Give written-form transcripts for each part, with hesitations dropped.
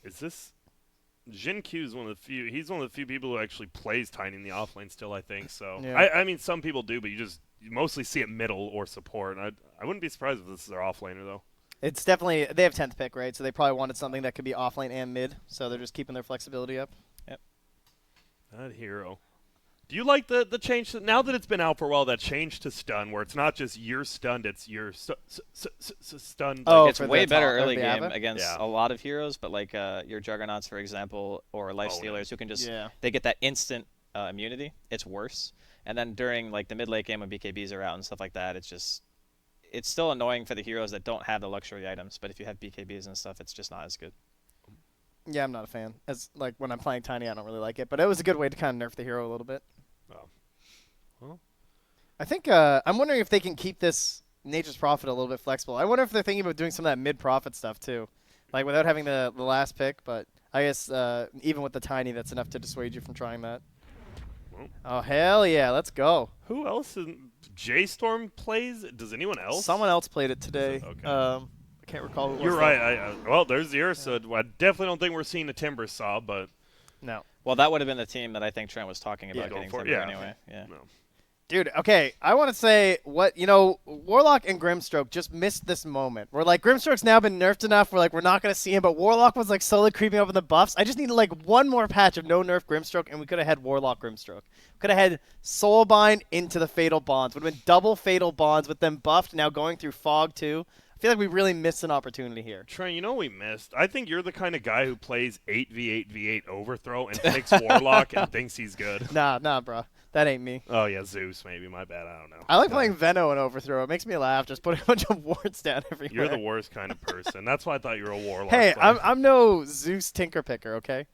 Is this Jin Q is one of the few. He's one of the few people who actually plays Tiny in the offlane still. I think so. Yeah. I mean, some people do, but you mostly see it middle or support. And I wouldn't be surprised if this is their offlaner though. It's definitely they have 10th pick, right? So they probably wanted something that could be offlane and mid. So they're just keeping their flexibility up. Yep. That hero. Do you like the change now that it's been out for a while? That change to stun, where it's not just you're stunned, it's you're stunned. Oh, It's for way the better top- early the game Ava? against Yeah. a lot of heroes, but like your Juggernauts, for example, or Life Oh, Stealers, who can just Yeah. they get that instant immunity. It's worse. And then during like the mid late game when BKBs are out and stuff like that, it's still annoying for the heroes that don't have the luxury items. But if you have BKBs and stuff, it's just not as good. Yeah, I'm not a fan. As like when I'm playing Tiny, I don't really like it. But it was a good way to kind of nerf the hero a little bit. Oh. Well, I think I'm wondering if they can keep this Nature's Prophet a little bit flexible. I wonder if they're thinking about doing some of that mid-profit stuff too, like without having the last pick. But I guess even with the Tiny, that's enough to dissuade you from trying that. Well. Oh hell yeah, let's go! who else? J Storm plays? Does anyone else? Someone else played it today. Okay. I can't recall who it was. You're though. right. Well, there's the Ursa. I definitely don't think we're seeing a Timber Saw, but No. Well, that would have been the team that I think Trent was talking about Yeah, go getting for it. Timber Yeah. anyway. Yeah. no. Dude, okay, I want to say Warlock and Grimstroke just missed this moment. Where like Grimstroke's now been nerfed enough, we're not gonna see him, but Warlock was like slowly creeping up in the buffs. I just needed like one more patch of no nerf Grimstroke, and we could have had Warlock Grimstroke. Could have had Soulbind into the Fatal Bonds. Would have been double Fatal Bonds with them buffed, now going through Fog too. I feel like we really missed an opportunity here. Trey, you know what we missed? I think you're the kind of guy who plays 8v8v8 Overthrow and picks Warlock and thinks he's good. Nah, bro. That ain't me. Oh, yeah, Zeus, maybe. My bad. I don't know. I like playing Veno and Overthrow. It makes me laugh just putting a bunch of wards down everywhere. You're the worst kind of person. That's why I thought you were a Warlock Hey, player. I'm no Zeus Tinker Picker, okay?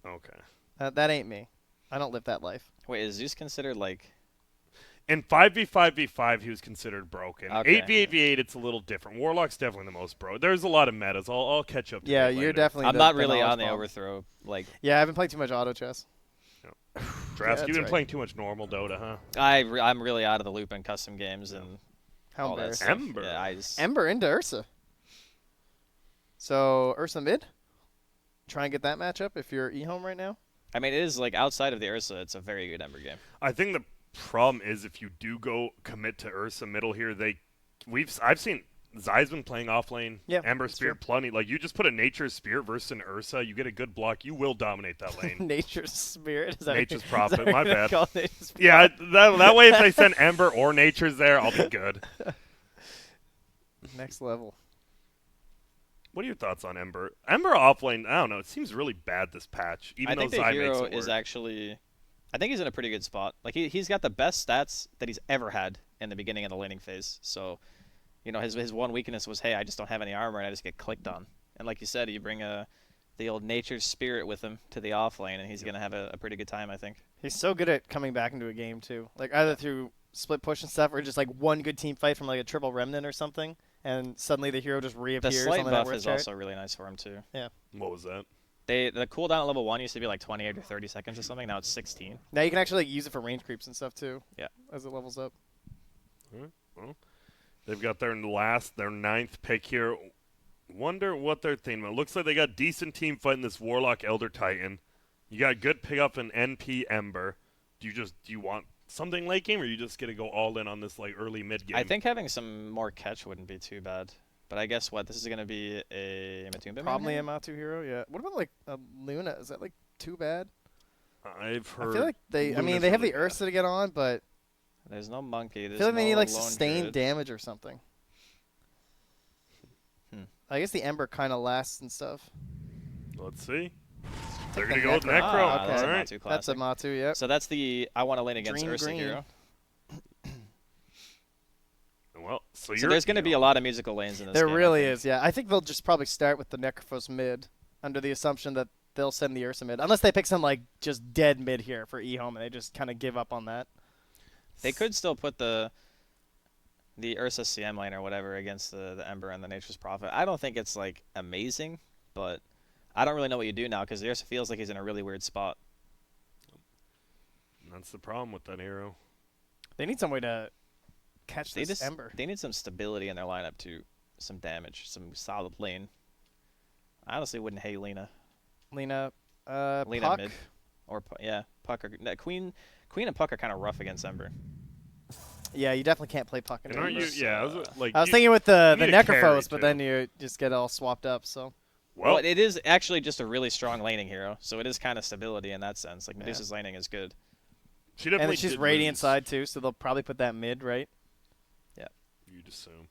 Okay. That ain't me. I don't live that life. Wait, is Zeus considered like? In 5v5v5, he was considered broken. Okay. 8v8v8, it's a little different. Warlock's definitely the most broke. There's a lot of metas. I'll catch up to Yeah, that you're later. definitely. I'm the, not the really knowledge on the bomb. overthrow. Like Yeah, I haven't played too much auto chess. Drask, that's you've been right. playing too much normal Dota, huh? I'm really out of the loop in custom games and How all that embarrassing. stuff. Ember. Yeah, I just, Ember into Ursa. So Ursa mid. Try and get that matchup if you're EHOME right now. I mean, it is like outside of the Ursa, it's a very good Ember game. I think the problem is if you do go commit to Ursa middle here, I've seen Zai's been playing offlane, Yeah, Ember that's Spirit plenty. Like you just put a Nature's Spirit versus an Ursa, you get a good block, you will dominate that lane. Nature's Spirit. Is that Nature's what Prophet, is that my what you bad. call Nature's Spirit? Yeah, that way if they send Ember or Nature's there, I'll be good. Next level. What are your thoughts on Ember? Ember offlane, I don't know. It seems really bad this patch, even I though think the Zai makes hero it is work. actually, I think he's in a pretty good spot. Like he's got the best stats that he's ever had in the beginning of the laning phase. So, his one weakness was, hey, I just don't have any armor and I just get clicked on. And like you said, you bring the old Nature's Spirit with him to the offlane, and he's gonna have a pretty good time, I think. He's so good at coming back into a game too. Like either through split push and stuff, or just like one good team fight from like a triple remnant or something, and suddenly the hero just The reappears slight on the buff network is chart. also really nice for him too. What was that? The cooldown at level 1 used to be like 28 or 30 seconds or something. Now it's 16. Now you can actually like, use it for range creeps and stuff too. Yeah. As it levels up. Well, they've got their ninth pick here. Wonder what they're thinking about. Looks like they got decent team fighting this Warlock Elder Titan. You got good pick up in NP Ember. Do you want something late game, or you just gonna go all in on this like early mid game? I think having some more catch wouldn't be too bad. But I guess this is going to be a Matumba main Probably a hand? Matu hero, yeah. What about like a Luna? Is that like too bad? I've heard. I feel like they Luna's they have really the Ursa to get on, but There's no monkey. I There's feel like they need no like lone sustained druid. damage or something. I guess the Ember kind of lasts and stuff. Let's see. They're the gonna go with Necro. Necro. Ah, that's all a right. Matu That's a classic. Matu, yep. So that's the I want to lane against Green, Ursa green. hero. Well, so So there's going to be a lot of musical lanes in this There game, I really think. is, yeah. I think they'll just probably start with the Necrophos mid, under the assumption that they'll send the Ursa mid, unless they pick some like just dead mid here for EHOME, and they just kind of give up on that. They could still put the Ursa CM lane or whatever against the Ember and the Nature's Prophet. I don't think it's like amazing, but I don't really know what you do now because the Ursa feels like he's in a really weird spot. That's the problem with that hero. They need some way to catch They this Ember. They need some stability in their lineup too, some damage, some solid lane. I honestly wouldn't hate Lena. Lena, Lena Puck. mid. Or, yeah, Puck. Queen and Puck are kind of rough against Ember. Yeah, you definitely can't play Puck in And aren't you? Ember. Yeah, I was I was thinking with the need a carry, Necrophos, but too. then you just get all swapped up. So Well, well, it is actually just a really strong laning hero, so it is kind of stability in that sense. Like, Yeah. Medusa's laning is good. she definitely and then she's did Radiant lose. side too, so they'll probably put that mid, right? You'd assume.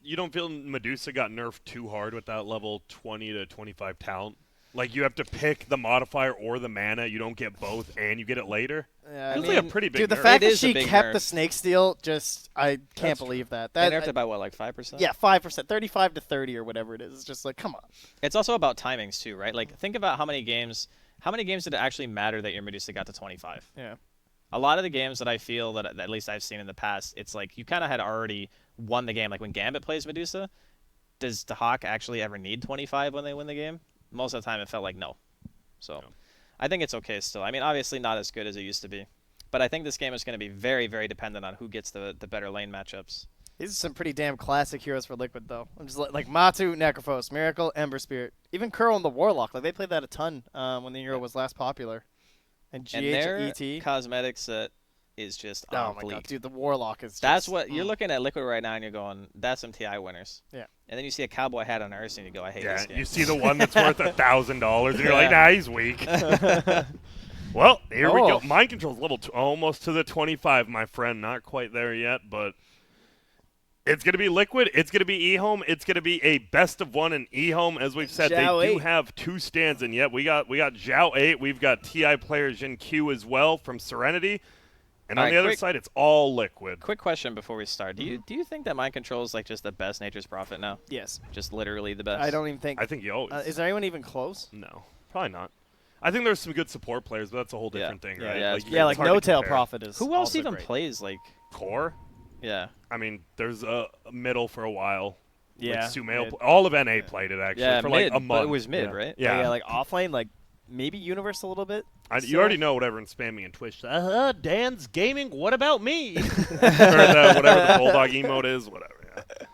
You don't feel Medusa got nerfed too hard with that level 20 to 25 talent? Like, you have to pick the modifier or the mana. You don't get both, and you get it later? Yeah, Feels like a pretty big dude, the nerf. fact It that is a she big kept nerf. the Snake Steel, I can't That's believe that. They That nerfed about, what, like 5%? yeah, 5%, 35 to 30 or whatever it is. It's just like, come on. It's also about timings, too, right? Like, think about how many games did it actually matter that your Medusa got to 25? Yeah. A lot of the games that I feel that at least I've seen in the past, it's like you kind of had already won the game. Like when Gambit plays Medusa, does the Hawk actually ever need 25 when they win the game? Most of the time it felt like no. So Yeah. I think it's okay still. I mean, obviously not as good as it used to be. But I think this game is going to be very, very dependent on who gets the better lane matchups. These are some pretty damn classic heroes for Liquid, though. I'm just like Matu, Necrophos, Miracle, Ember Spirit. Even Curl and the Warlock. Like, they played that a ton when the hero was last popular. And GH And their ET. cosmetic set is just Oh on my fleek. god, dude, the Warlock is just... That's what you're looking at Liquid right now, and you're going, "That's some TI winners." Yeah. And then you see a cowboy hat on Earth, and you go, "I hate Yeah, this game." you see the one that's worth $1,000, and you're like, Yeah. nah, he's weak. Well, here we go. Oh. Mind control's level almost to the 25, my friend. Not quite there yet, but it's going to be Liquid. It's going to be EHOME. It's going to be a best of one in EHOME. As we've said, Zhao they do 8. have 2 stands, and yet we got Zhao 8. We've got TI player Jin Q as well from Serenity. And All on right, the other quick- side, it's all Liquid. Quick question before we start: Do you think that mind control is like just the best Nature's Prophet now? Yes. Just literally the best. I don't even think... I think you always. is there anyone even close? No, probably not. I think there's some good support players, but that's a whole Yeah. different thing, Yeah, right? yeah, like, it's Yeah, it's like hard No to Tail compare. Prophet is Who else also even great. plays like? Core? Yeah. I mean, there's a middle for a while. Yeah. Like Sumail, mid. all of NA played it actually Yeah, for mid, like a but month. it was mid, yeah. right? Yeah. Yeah, like offlane, like maybe Universe a little bit. You already know what everyone's spamming in Twitch. Dan's gaming. What about me? or whatever the bulldog emote is. Whatever. Yeah.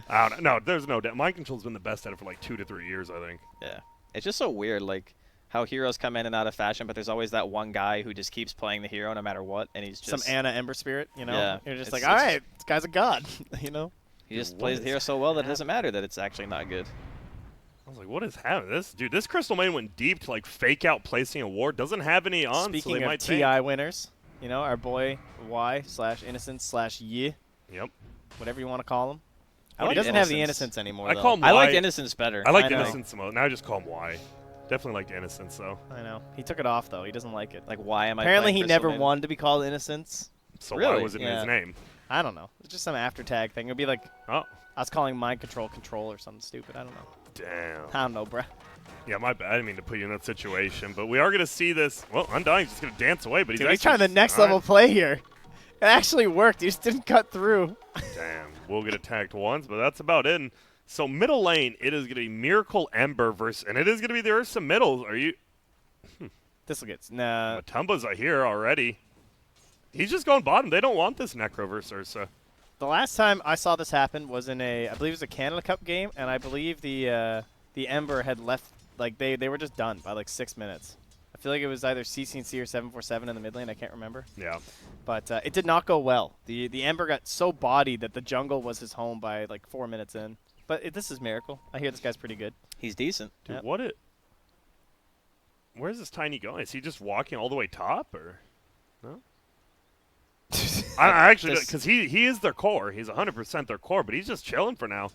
I don't know. No, there's no doubt. Mind control's been the best at it for like 2 to 3 years, I think. Yeah. It's just so weird, like how heroes come in and out of fashion, but there's always that one guy who just keeps playing the hero no matter what, and he's just Some Anna Ember Spirit, you know? Yeah, You're just it's- like, all it's- right, this guy's a god, you know? he just What plays the is hero so well that it doesn't matter that it's actually not good. I was like, what is happening? This Crystal Main went deep to like fake out placing a ward. Doesn't have any on, so Speaking they of might TI tank. winners, you know, our boy Y/Innocence/Yi, Yep. whatever you want to call him. I He like doesn't have the Innocence. Innocence anymore, I though. call him I like Y. Innocence better. I like I know. Innocence the most. Now I just call him Y. Definitely liked Innocence though. I know. He took it off, though. He doesn't like it. Like, why am I? Apparently, playing he Crystal never Maiden? wanted to be called Innocence. So why Really? was it in Yeah. his name? I don't know. It's just some after tag thing. It would be like Oh, I was calling Mind Control or something stupid. I don't know. damn. I don't know, bruh. Yeah, my bad. I didn't mean to put you in that situation, but we are going to see this. Well, Undying's just going to dance away, but he's Dude, he's actually trying the next all right. level play here. It actually worked. He just didn't cut through. Damn, we'll get attacked once, but that's about it. And so middle lane, it is going to be Miracle Ember versus, and it is going to be the Ursa middles. Are you? This will get nah. Matumba's here already. He's just going bottom. They don't want this Necro versus Ursa. The last time I saw this happen was in I believe it was a Canada Cup game, and I believe the Ember had left. Like they were just done by like 6 minutes. I feel like it was either CCC or 747 in the mid lane. I can't remember, Yeah. but it did not go well. The Ember got so bodied that the jungle was his home by like 4 minutes in. But this is Miracle. I hear this guy's pretty good. He's decent. Dude, Yep. what it? Where's this tiny going? Is he just walking all the way top, or? No. I actually, This- because he is their core. He's 100% their core, but he's just chilling for now.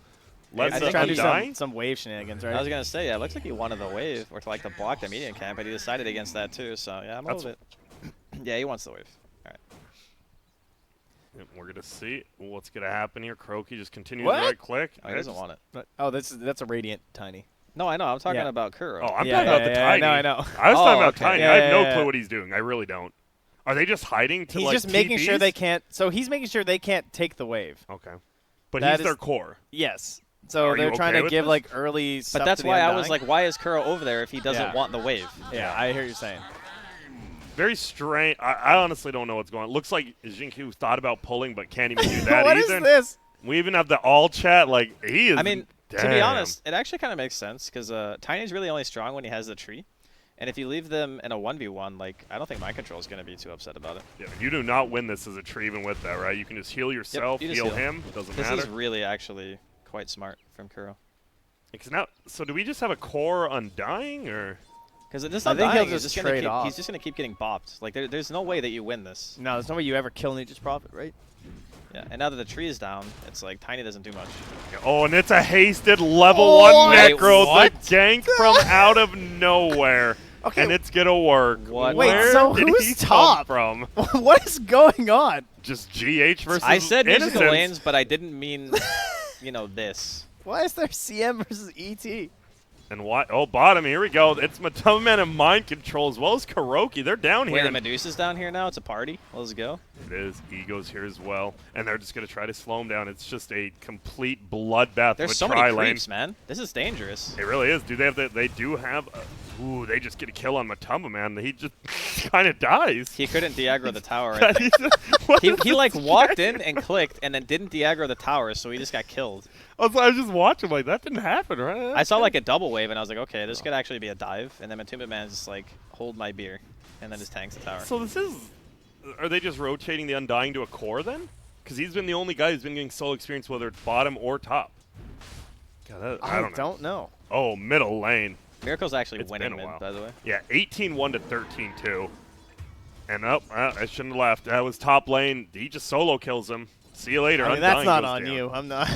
Let's He's think trying to do Undying. some wave shenanigans, right? I was gonna say, yeah, it looks like he wanted the wave or to like to block the medium camp, but he decided against that too. So yeah, I'm a That's- little bit. Yeah, he wants the wave. Yep, we're gonna see what's gonna happen here. Croaky just continues What? to right click. Oh, he doesn't want it. But- oh, that's a Radiant Tiny. No, I know. I'm talking Yeah. about Kuro. Oh, I'm Yeah, talking about yeah, the yeah, tiny. I know. I was Oh, talking about okay. tiny. Yeah, I have no yeah, clue yeah. what he's doing. I really don't. Are they just hiding to He's like just making sure TPs? they can't. So he's making sure they can't take the wave. Okay, but That he's their is- core. Yes. So Are you they're trying okay to with give this? like early. Stuff but that's to the why I was Undying. like, why is Kuro over there if he doesn't Yeah. want the wave? Yeah, I hear what you're saying. Very strange. I honestly don't know what's going on. Looks like Jinku thought about pulling, but can't even do that What is either. this? We even have the all chat. Like he is. I mean, To be honest, it actually kind of makes sense because Tiny's really only strong when he has the tree. And if you leave them in a 1v1, like, I don't think Mind Control is going to be too upset about it. Yeah, you do not win this as a tree even with that, right? You can just heal yourself, you just heal heal. him. Doesn't matter. This is really actually quite smart from Kuro. Because now, so do we just have a core Undying, or? Because it's I not think dying, he'll he's just just gonna trade keep, off. he's just going to keep getting bopped. Like, there's no way that you win this. No, there's no way you ever kill Nature's Prophet, right? Yeah, and now that the tree is down, it's like Tiny doesn't do much. Oh, and it's a hasted level Oh, 1 wait, Necro. what? The gank from out of nowhere. Okay. And it's going to work. What? Wait, Where so did who's he top? come from? What is going on? Just GH versus I said musical Innocence. lanes, but I didn't mean, this. Why is there CM versus ET? And why? Oh, bottom. Here we go. It's Matoma and Mind Control as well as Kuroki. They're down Wait, here. the Medusa's down here now? It's a party? Let's go. It is. Ego's here as well. And they're just going to try to slow him down. It's just a complete bloodbath There's of a so tri many lane. creeps, man. This is dangerous. It really is. Do they have the, they do have ooh, they just get a kill on Matoma, man. He just kind of dies. He couldn't de-aggro the tower. I think. What He, is he this like walked in strategy? and clicked and then didn't de-aggro the tower, so he just got killed. I was just watching like that didn't happen, right? I saw like a double wave and I was like, okay, this could actually be a dive. And then Matumba Man just like, hold my beer, and then just tanks the tower. So this is, are they just rotating the Undying to a core then? Because he's been the only guy who's been getting solo experience, whether it's bottom or top. God, that, I don't know. Oh, middle lane. Miracle's actually It's winning been a mid, while. by the way. Yeah, 18-1 to 13-2. And I shouldn't have left. That was top lane. He just solo kills him. See you later. I mean, Undying that's not goes on down. you. I'm not.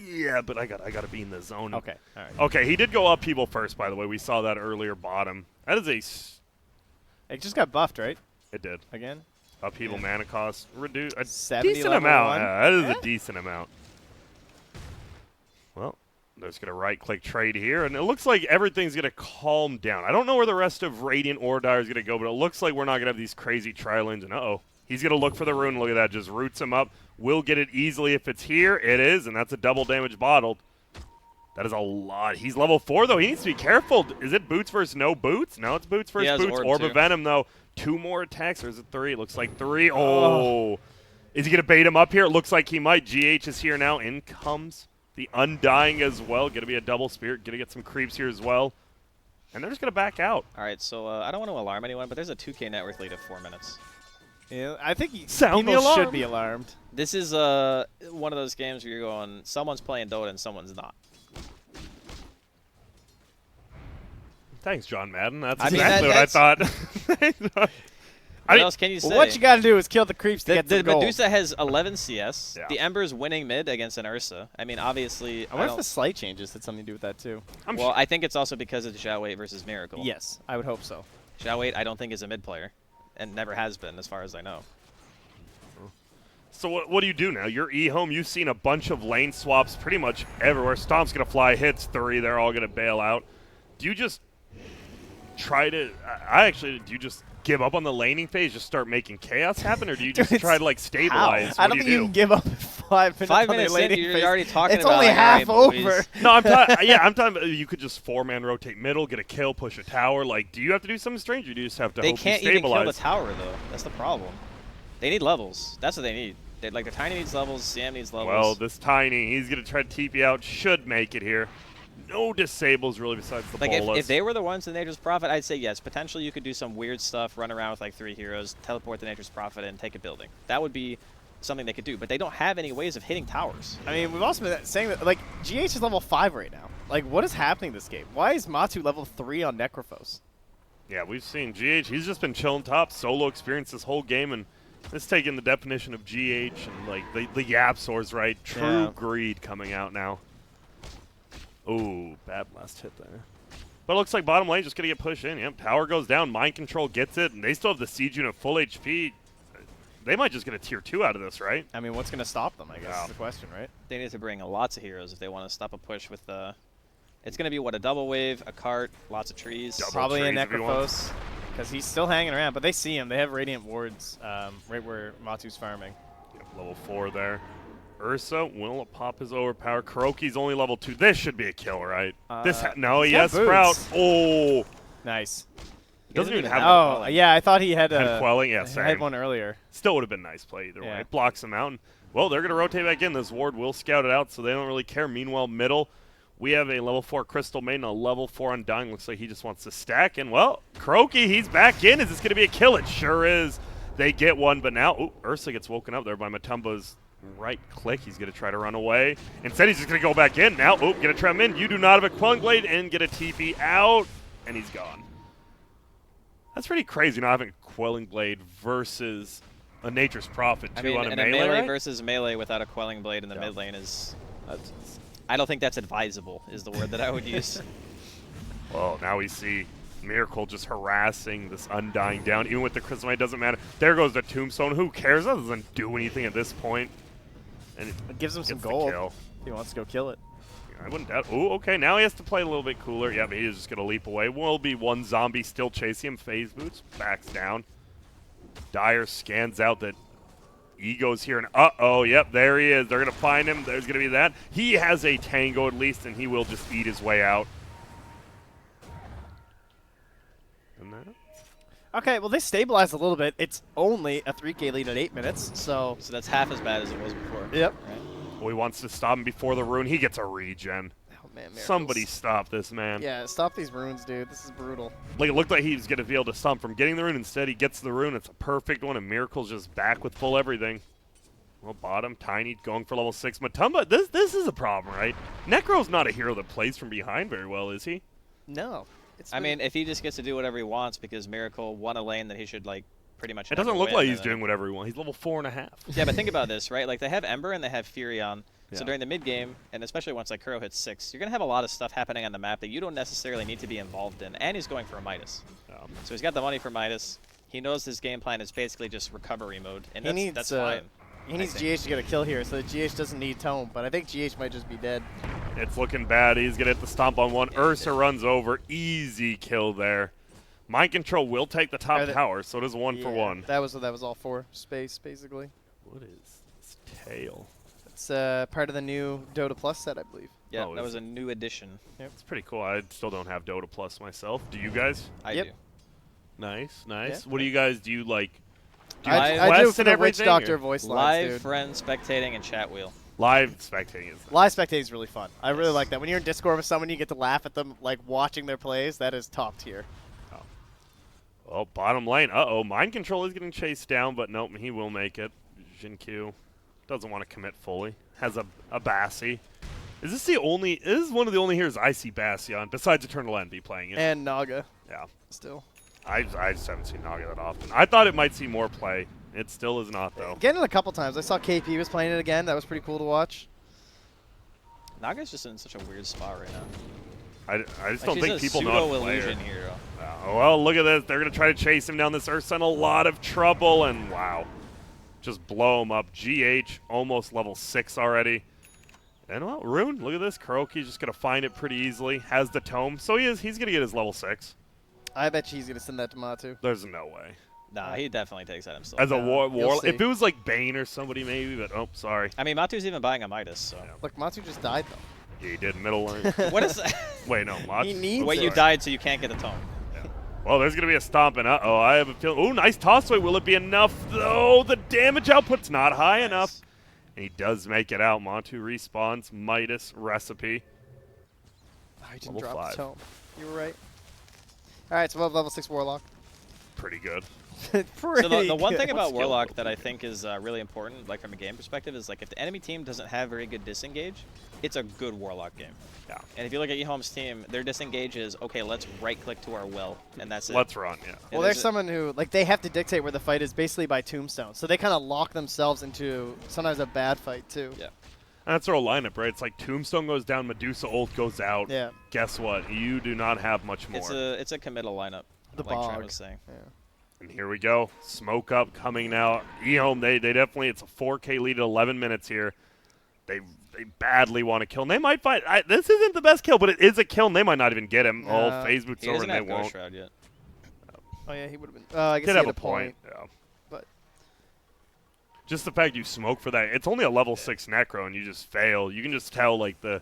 Yeah, but I got to be in the zone. Okay. All right. Okay, he did go upheaval first, by the way. We saw that earlier. Bottom. That is It just got buffed, right? it did. Again. Upheaval mana cost reduce a 70 decent level amount. one. Yeah, that is Yeah. a decent amount. Well, they're just gonna right-click trade here, and it looks like everything's gonna calm down. I don't know where the rest of Radiant or Dire is gonna go, but it looks like we're not gonna have these crazy tri-lanes. And he's gonna look for the rune. Look at that, just roots him up. Will get it easily if it's here. It is, and that's a double damage bottled. That is a lot. He's level 4 though. He needs to be careful. Is it boots versus no boots? No, it's boots versus has boots. orb, Orb too. of Venom though. 2 more attacks, or is it 3? It looks like 3. Oh. Is he going to bait him up here? It looks like he might. GH is here now. In comes the Undying as well. Going to be a double spirit. Going to get some creeps here as well. And they're just going to back out. All right, so I don't want to alarm anyone, but there's a 2K network lead of 4 minutes. Yeah, I think Sound the people alarm. should be alarmed. This is one of those games where you're going, someone's playing Dota and someone's not. Thanks, John Madden. That's I mean, exactly what I thought. What else can you say? Well, what you got to do is kill the creeps to The get some gold. Medusa has 11 CS. Yeah. The Ember's winning mid against an Ursa. I mean, obviously, I wonder if don't- the slight changes had something to do with that too. well, I think it's also because of the Xiao Wei versus Miracle. Yes, I would hope so. Xiao Wei, I don't think is a mid player, and never has been, as far as I know. So what do you do now? You're EHOME. You've seen a bunch of lane swaps pretty much everywhere. Stomp's going to fly, hits 3. They're all going to bail out. Do you just try to do you just give up on the laning phase, just start making chaos happen, or do you just Dude, try to like stabilize? I What don't do think you do? can give up in 5 minutes. 5 on the minutes in, laning you're phase. already talking it's about only like, half all right, over. boys. No, I'm talking. Yeah, I'm talking. You could just 4-man rotate middle, get a kill, push a tower. Like, do you have to do something strange, or do you just have to They hope can't you even kill stabilize? the tower, though. That's the problem. They need levels. That's what they need. Like, the Tiny needs levels, Sam needs levels. Well, this Tiny, he's gonna try to TP out. Should make it here. No disables really besides the like, bolus. if they were the ones in Nature's Prophet, I'd say yes. Potentially, you could do some weird stuff, run around with like 3 heroes, teleport the Nature's Prophet, and take a building. That would be something they could do. But they don't have any ways of hitting towers. I mean, we've also been saying that, like, GH is level 5 right now. Like, what is happening this game? Why is Matu level 3 on Necrophos? Yeah, we've seen GH. He's just been chilling top, solo experience this whole game, and it's taking the definition of GH and like the Yapsaurs, right? True Yeah. greed coming out now. Ooh, bad last hit there. But it looks like bottom lane just gonna get pushed in. Yep, tower goes down, mind control gets it, and they still have the siege unit full HP. They might just get a tier 2 out of this, right? I mean, what's going to stop them, I guess, Yeah. is the question, right? They need to bring lots of heroes if they want to stop a push with the... It's going to be, what, a double wave, a cart, lots of trees. Double Probably a trees if you want. Necrophos, because he's still hanging around. But they see him. They have Radiant Wards right where Matu's farming. Yep, level 4 there. Ursa will pop his overpower. Kuroki's only level 2. This should be a kill, right? No, he's he got has Sprout. boots. Oh, Nice. he doesn't even have Oh, yeah, I thought he had Pen a quelling. Yeah, I same. had one earlier. Still would have been nice play either Yeah. way. Blocks him out. And Well, they're going to rotate back in. This ward will scout it out, so they don't really care. Meanwhile, middle, we have a level 4 Crystal Maiden, a level 4 Undying. Looks like he just wants to stack. And, well, Croaky, he's back in. Is this going to be a kill? It sure is. They get one, but now, ooh, Ursa gets woken up there by Matumba's right click. He's going to try to run away. Instead, he's just going to go back in. Now, ooh, get a trap in. You do not have a Quelling Blade, and get a TP out, and he's gone. That's pretty crazy not having a Quelling Blade versus a Nature's Prophet, too, on a and melee, a melee right? versus melee without a Quelling Blade in the mid lane is... I don't think that's advisable, is the word that I would use. Well, now we see Miracle just harassing this Undying down. Even with the Crystal Maiden, it doesn't matter. There goes the Tombstone. Who cares? That doesn't do anything at this point. And It gives him some gets the gold. kill. He wants to go kill it. I wouldn't doubt. Ooh, okay. Now he has to play a little bit cooler. Yeah, but he's just going to leap away. Will be one zombie still chasing him. Phase Boots backs down. Dyer scans out that Ego's here, and uh-oh, yep, there he is. They're going to find him. There's going to be that. He has a Tango at least, and he will just eat his way out. And that? Okay, well, they stabilized a little bit. It's only a 3K lead at 8 minutes, so... So that's half as bad as it was before. Yep. Right? Well, he wants to stop him before the rune. He gets a regen. Oh, man, Miracles. Somebody stop this, man. Yeah, stop these runes, dude. This is brutal. Like, it looked like he was going to be able to stop him from getting the rune. Instead, he gets the rune. It's a perfect one, and Miracle's just back with full everything. Well, bottom, Tiny going for level 6. Matumba, this is a problem, right? Necro's not a hero that plays from behind very well, is he? No. It's I mean, if he just gets to do whatever he wants because Miracle won a lane that he should, like, pretty much It doesn't never look win, like he's and doing whatever he wants. He's level 4.5. Yeah, but think about this, right? Like, they have Ember and they have Fury on. Yeah. So during the mid game, and especially once like Kuro hits 6, you're gonna have a lot of stuff happening on the map that you don't necessarily need to be involved in. And he's going for a Midas, so he's got the money for Midas. He knows his game plan is basically just recovery mode, and that's fine. He needs GH to get a kill here, so that GH doesn't need Tome, but I think GH might just be dead. It's looking bad. He's going to hit the stomp on one. Ursa runs over. Easy kill there. Mind Control will take the top tower, so it is 1 for 1. That was all for space, basically. What is this tail? It's part of the new Dota Plus set, I believe. Yeah, Oh, that was a new addition. Yep. It's pretty cool. I still don't have Dota Plus myself. Do you guys? I Yep. do. Nice, nice. Yeah. What do you guys do? You like do you I do quests it for and the Witch everything, Doctor or- voice lines, Live, dude. friend, spectating, and chat wheel. Live spectating is Live spectating is really fun. I really Yes. like that. When you're in Discord with someone, you get to laugh at them, like watching their plays. That is top tier. Oh, bottom lane. Uh-oh. Mind Control is getting chased down, but nope, he will make it. Jinkyu doesn't want to commit fully. Has a Bassi. Is this the only... This is one of the only heroes I see Bassi on, besides Eternal Envy playing it. And Naga, Yeah. still. I just haven't seen Naga that often. I thought it might see more play. It still is not, though. Getting it a couple times. I saw KP was playing it again. That was pretty cool to watch. Naga's just in such a weird spot right now. I just don't Like, think she's people a know how to pseudo play her. illusion hero. Well, look at this. They're going to try to chase him down this Ursa in a lot of trouble, and wow. Just blow him up. GH, almost level 6 already. And, well, Rune, look at this. Kuroki's just going to find it pretty easily. Has the tome, so he's going to get his level 6. I bet you he's going to send that to Matu. There's no way. Nah, he definitely takes that himself. As a war, you'll see. if it was like Bane or somebody maybe, but oh, sorry. I mean, Matu's even buying a Midas, so. Look, Matu just died, though. Yeah, he did middle lane. What is that? Wait, no, Mach. He needs Wait, it. you died so you can't get a tome. Well, there's going to be a stomp, and uh-oh, I have a feeling. Ooh, nice toss away. Will it be enough, though? The damage output's not high enough. And he does make it out. Montu respawns. Midas recipe. Oh, he didn't Level drop 5. the Tome. You were right. All right, so we'll have level 6 Warlock. Pretty good. So the one good. thing about What's Warlock skill? that I think is really important, like from a game perspective, is like if the enemy team doesn't have very good disengage, it's a good Warlock game. Yeah. And if you look at EHOME's team, their disengage is, okay, let's right-click to our will, and that's it. Let's run, yeah. Well, there's someone who, like, they have to dictate where the fight is basically by tombstone. So they kind of lock themselves into sometimes a bad fight, too. Yeah. And that's our lineup, right? It's like Tombstone goes down, Medusa ult goes out. Yeah. Guess what? You do not have much more. It's a committal lineup, The like Trent bog. was saying. Yeah. And here we go. Smoke up coming now. EHOME, they definitely, it's a 4K lead at 11 minutes here. They badly want to kill. And they might find, this isn't the best kill, but it is a kill, and they might not even get him. Phase Boots He over, doesn't and have they Ghost won't. Shroud yet. Oh, yeah, he would have been. I guess Did he have had a point. Yeah. But Just the fact you smoke for that. It's only a level 6 Necro, and you just fail. You can just tell, like, the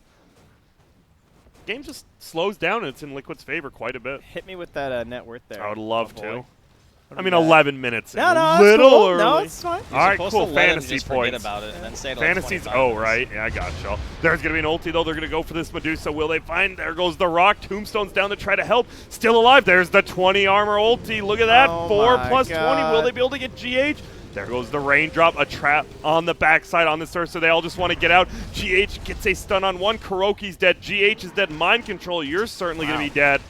game just slows down, and it's in Liquid's favor quite a bit. hit me with that net worth there. I would love oh, to. boy. I mean, 11 minutes. No, a no, little cool. early. No, it's fine. You're All right, supposed cool. to let him Fantasy just forget points. about it and then say it like Fantasies, 25 oh, minutes. right. Yeah, I gotcha. There's going to be an ulti, though. They're going to go for this Medusa. Will they find? There goes the Rock. Tombstone's down to try to help. Still alive. There's the 20 armor ulti. Look at that. Oh 4 my plus 20. God. Will they be able to get GH? There goes the raindrop. A trap on the backside on this Ursa. They all just want to get out. GH gets a stun on one. Kuroki's dead. GH is dead. Mind control. You're certainly going to be dead.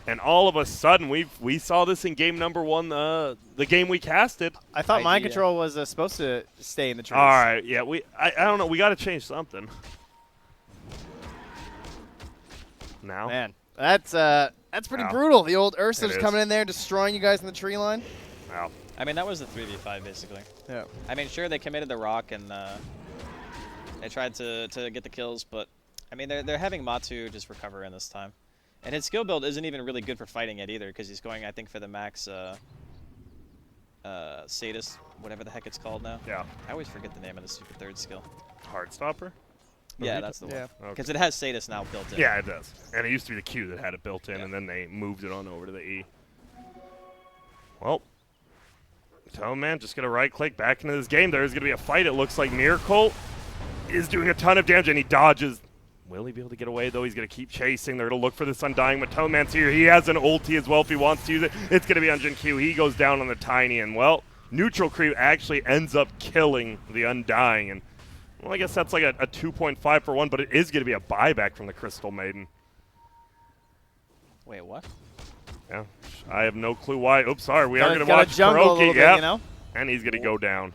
And all of a sudden, we saw this in game number 1, the game we casted. I thought mind Idea. control was supposed to stay in the trees. All right, yeah, I don't know. We got to change something. Now, Man, that's pretty Ow. brutal. The old Ursa's It is. coming in there, destroying you guys in the tree line. wow. I mean, that was the 3v5 basically. Yeah. I mean, sure they committed the rock and they tried to get the kills, but I mean they're having Matu just recover in this time, and his skill build isn't even really good for fighting yet either because he's going I think for the max Sadist, whatever the heck it's called now. Yeah, I always forget the name of the stupid third skill. Heartstopper. Yeah, that's the one. Yeah. Because it has Sadist now built in. Yeah, it does. And it used to be the Q that had it built in, and then they moved it on over to the E. Well, so man, just gonna right-click back into this game. There's gonna be a fight. It looks like Miracle is doing a ton of damage, and he dodges. Will he be able to get away, though? He's going to keep chasing. They're going to look for this Undying. Matone Man's here. He has an ulti as well if he wants to use it. It's going to be on Jin Q. He goes down on the Tiny, and, well, Neutral Creep actually ends up killing the Undying. And, well, I guess that's like a 2.5 for 1, but it is going to be a buyback from the Crystal Maiden. Wait, what? Yeah, I have no clue why. Oops, sorry. We are Gotta- going to gotta watch jungle a Kuroki. little bit, Yep. you know? And he's going to go down.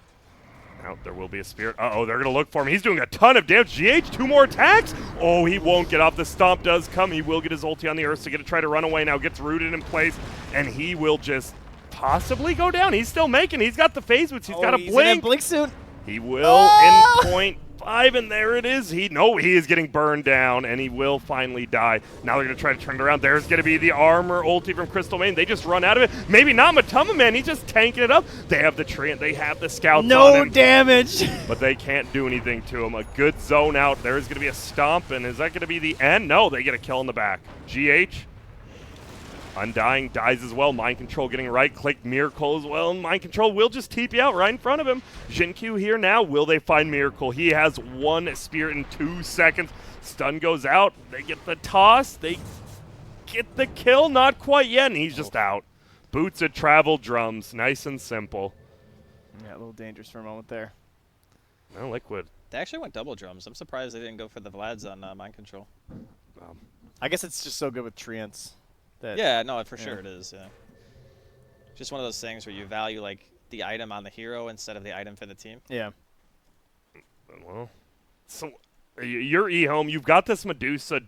Now there will be a Spirit. Uh-oh, they're going to look for him. He's doing a ton of damage. GH, 2 more attacks. Oh, he won't get off. The Stomp does come. He will get his ulti on the Ursa. Going to try to run away now. Gets rooted in place. And he will just possibly go down. He's still making. He's got the phase boots. He's got a he's in blink. blink soon. He will Oh! in point 5, and there it is. He is getting burned down, and he will finally die. Now they're going to try to turn it around. There's going to be the armor ulti from Crystal Maiden. They just run out of it. Maybe not Matama Man. He's just tanking it up. They have the Treant. They have the scouts on No him, damage. but they can't do anything to him. A good zone out. There's going to be a stomp, and is that going to be the end? No, they get a kill in the back. GH. Undying dies as well. Mind Control getting right-clicked. Miracle as well. And Mind Control will just TP out right in front of him. Jinkyu here now. Will they find Miracle? He has 1 Spirit in 2 seconds. Stun goes out. They get the toss. They get the kill. Not quite yet, and he's just out. Boots of Travel Drums. Nice and simple. Yeah, a little dangerous for a moment there. No, Liquid. They actually went double drums. I'm surprised they didn't go for the Vlads on mind control. I guess it's just so good with Treants. That Yeah, no, for sure Yeah. it is. Yeah. Just one of those things where you value like the item on the hero instead of the item for the team. Yeah. Well, so you're EHOME. You've got this Medusa.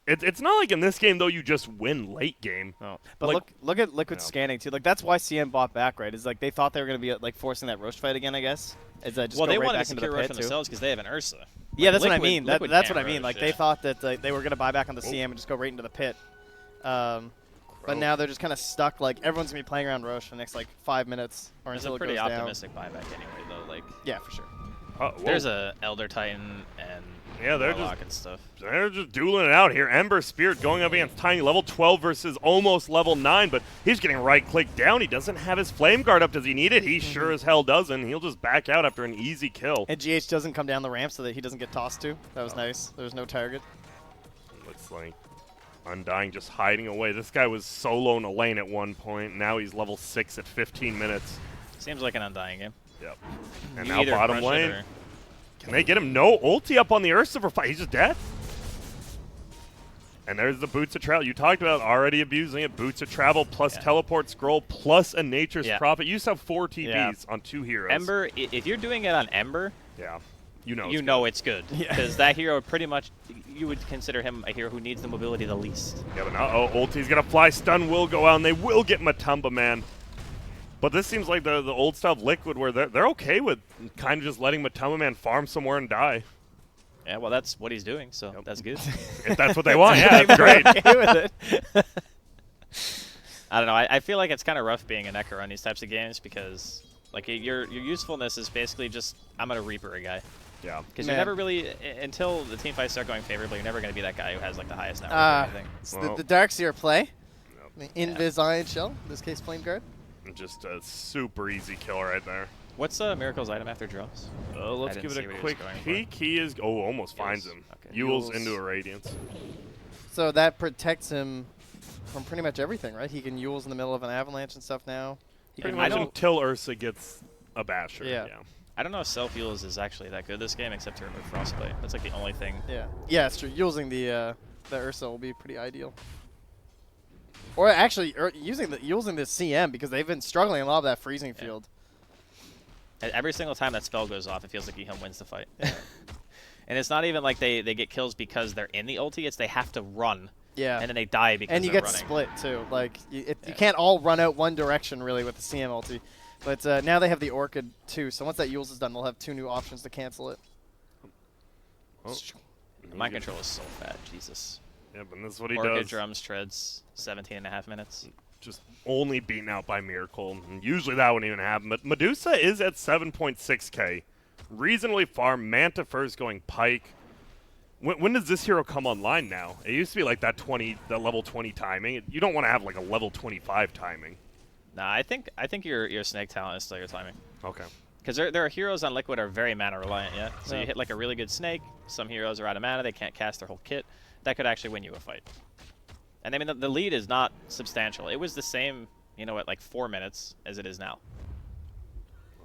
It's not like in this game, though, you just win late game. Oh. But Like- look at Liquid No. scanning too. Like that's why CM bought back, right? Is like they thought they were gonna be like forcing that Roche fight again. I guess. Is that just Well, go they right wanted back to into secure the Roche pit for too? themselves because they have an Ursa. Yeah, Like, that's what I Liquid- mean. Liquid That's can't what I mean. Roche, Like yeah. they thought that they were gonna buy back on the CM and just go right into the pit. But now they're just kind of stuck. Like everyone's gonna be playing around Roche for the next like 5 minutes or It's until a it pretty goes down. optimistic buyback anyway, though. Like, Yeah, for sure. there's a Elder Titan and Yeah, they're Warlock just- and stuff. They're just dueling it out here. Ember Spirit going up against Tiny, level 12 versus almost level 9, but he's getting right-clicked down. He doesn't have his Flame Guard up. Does he need it? He sure as hell doesn't. He'll just back out after an easy kill. And GH doesn't come down the ramp so that he doesn't get tossed to. That was nice. There was no target. Looks like Undying just hiding away. This guy was solo in a lane at one point. Now he's level 6 at 15 minutes. Seems like an Undying game. Yep. And You now either bottom crush it lane. or- Can they get him? No ulti up on the Ursa for fight. He's just dead. And there's the Boots of Travel. You talked about already abusing it. Boots of Travel plus Teleport Scroll plus a Nature's Yeah. Prophet. You used to have 4 TPs Yeah. on 2 heroes. Ember, if you're doing it on Ember, Yeah. You know. you it's know good. it's good. Yeah. Because that hero pretty much, you would consider him a hero who needs the mobility the least. Yeah, but now, ulti's going to fly. Stun will go out, and they will get Matumba Man. But this seems like the old stuff Liquid where they're okay with kind of just letting Matumba Man farm somewhere and die. Yeah, well, that's what he's doing, so Yep. that's good. If that's what they want, yeah, that's great. Okay with it. I don't know. I feel like it's kind of rough being an Echo on these types of games because, like, your usefulness is basically just, I'm going to Reaper a guy. Yeah. Because you're Man. never really, until the team fights start going favorably, you're never going to be that guy who has, like, the highest network or Uh, anything. it's Well. the Darkseer play. Yep. The Invis Iron Shell, in this case Flame Guard. Just a super easy kill right there. What's Miracle's item after drums? Let's I give didn't it see a what he was quick going for. peek. He is, almost finds him. Okay. Yules Yules. into a Radiance. So that protects him from pretty much everything, right? He can Yules in the middle of an avalanche and stuff now. He Pretty can much don't- until Ursa gets a basher. Yeah. I don't know if self-heals is actually that good this game, except to remove Frostbite. That's like the only thing. Yeah, it's true. Using the Ursa will be pretty ideal. Or actually, using the CM because they've been struggling a lot of that freezing field. Every single time that spell goes off, it feels like EHOME wins the fight. And it's not even like they get kills because they're in the ulti, it's they have to run. Yeah. And then they die because And you they're get running. split too. Like you can't all run out one direction really with the CM ulti. But now they have the Orchid too. So once that Yules is done, they'll have 2 new options to cancel it. Oh. Mind control is so fat, Jesus. Yeah, but this is what he Orchid does. drums, treads, 17.5 minutes. Just only beaten out by Miracle. And usually that wouldn't even happen. But Medusa is at 7.6k. Reasonably far. Manta first going Pike. When does this hero come online now? It used to be like that level 20 timing. You don't want to have like a level 25 timing. Nah, I think your snake talent is still your timing. Okay. Because there are heroes on Liquid are very mana reliant yet. So Yeah. you hit like a really good snake. Some heroes are out of mana. They can't cast their whole kit. That could actually win you a fight. And I mean the lead is not substantial. It was the same, at like 4 minutes as it is now.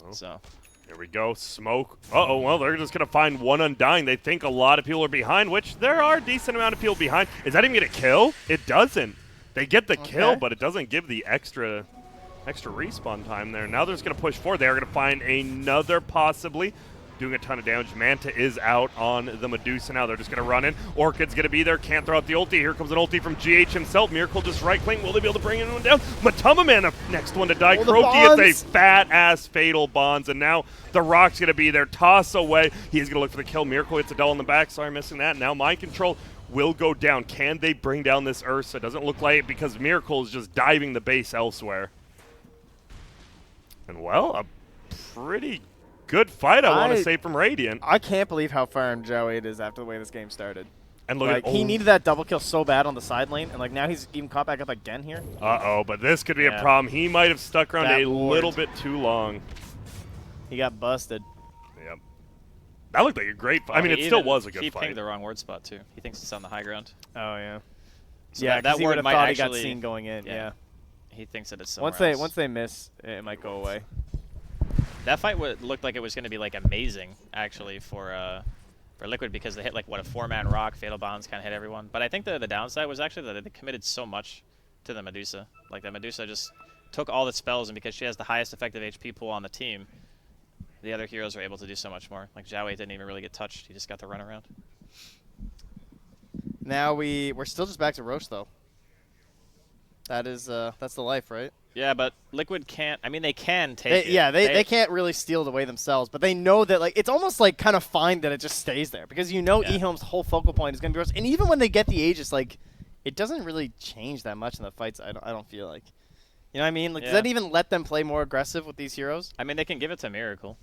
Well. So. Here we go. Smoke. Uh-oh, well, they're just going to find one Undying. They think a lot of people are behind, which there are a decent amount of people behind. Is that even going to kill? It doesn't. They get the kill, but it doesn't give the extra respawn time there. Now they're just going to push forward. They're going to find another possibly. Doing a ton of damage. Manta is out on the Medusa now. They're just going to run in. Orchid's going to be there. Can't throw out the ulti. Here comes an ulti from GH himself. Miracle just right-click. Will they be able to bring anyone down? Matama Man, the next one to die. Oh, the Croaky bonds. gets a fat-ass fatal bonds, and now the Rock's going to be there. Toss away. He's going to look for the kill. Miracle hits a double in the back. Sorry, missing that. Now Mind Control will go down. Can they bring down this Ursa? Doesn't look like it because Miracle is just diving the base elsewhere. And, well, a pretty good fight, I want to say, from Radiant. I can't believe how far in Joe 8 is after the way this game started. And look Like at he needed that double kill so bad on the side lane, and like now he's even caught back up again here. Uh-oh, but this could be a Yeah. problem. He might have stuck around That a ward. little bit too long. He got busted. Yep. That looked like a great fight. I mean, it still was a good He fight. pinged the wrong ward spot too. He thinks it's on the high ground. Oh yeah. So Yeah, that he ward would have might thought actually. he got seen going in. Yeah. He thinks that it's somewhere Once they else. miss, it might go away. That fight looked like it was going to be like amazing actually for Liquid because they hit like a 4-man rock, fatal bonds kind of hit everyone. But I think the downside was actually that they committed so much to the Medusa. Like the Medusa just took all the spells, and because she has the highest effective HP pool on the team, the other heroes were able to do so much more. Like Zhao Wei didn't even really get touched; he just got the run around. Now we're still just back to Roche though. That's the life, right? Yeah, but Liquid can't. I mean, they can take it. They can't really steal it away themselves, but they know that like it's almost like kind of fine that it just stays there because EHOME's whole focal point is going to be Roche, and even when they get the Aegis, like it doesn't really change that much in the fights. I don't feel like, you know what I mean? Like does that even let them play more aggressive with these heroes? I mean, they can give it to Miracle.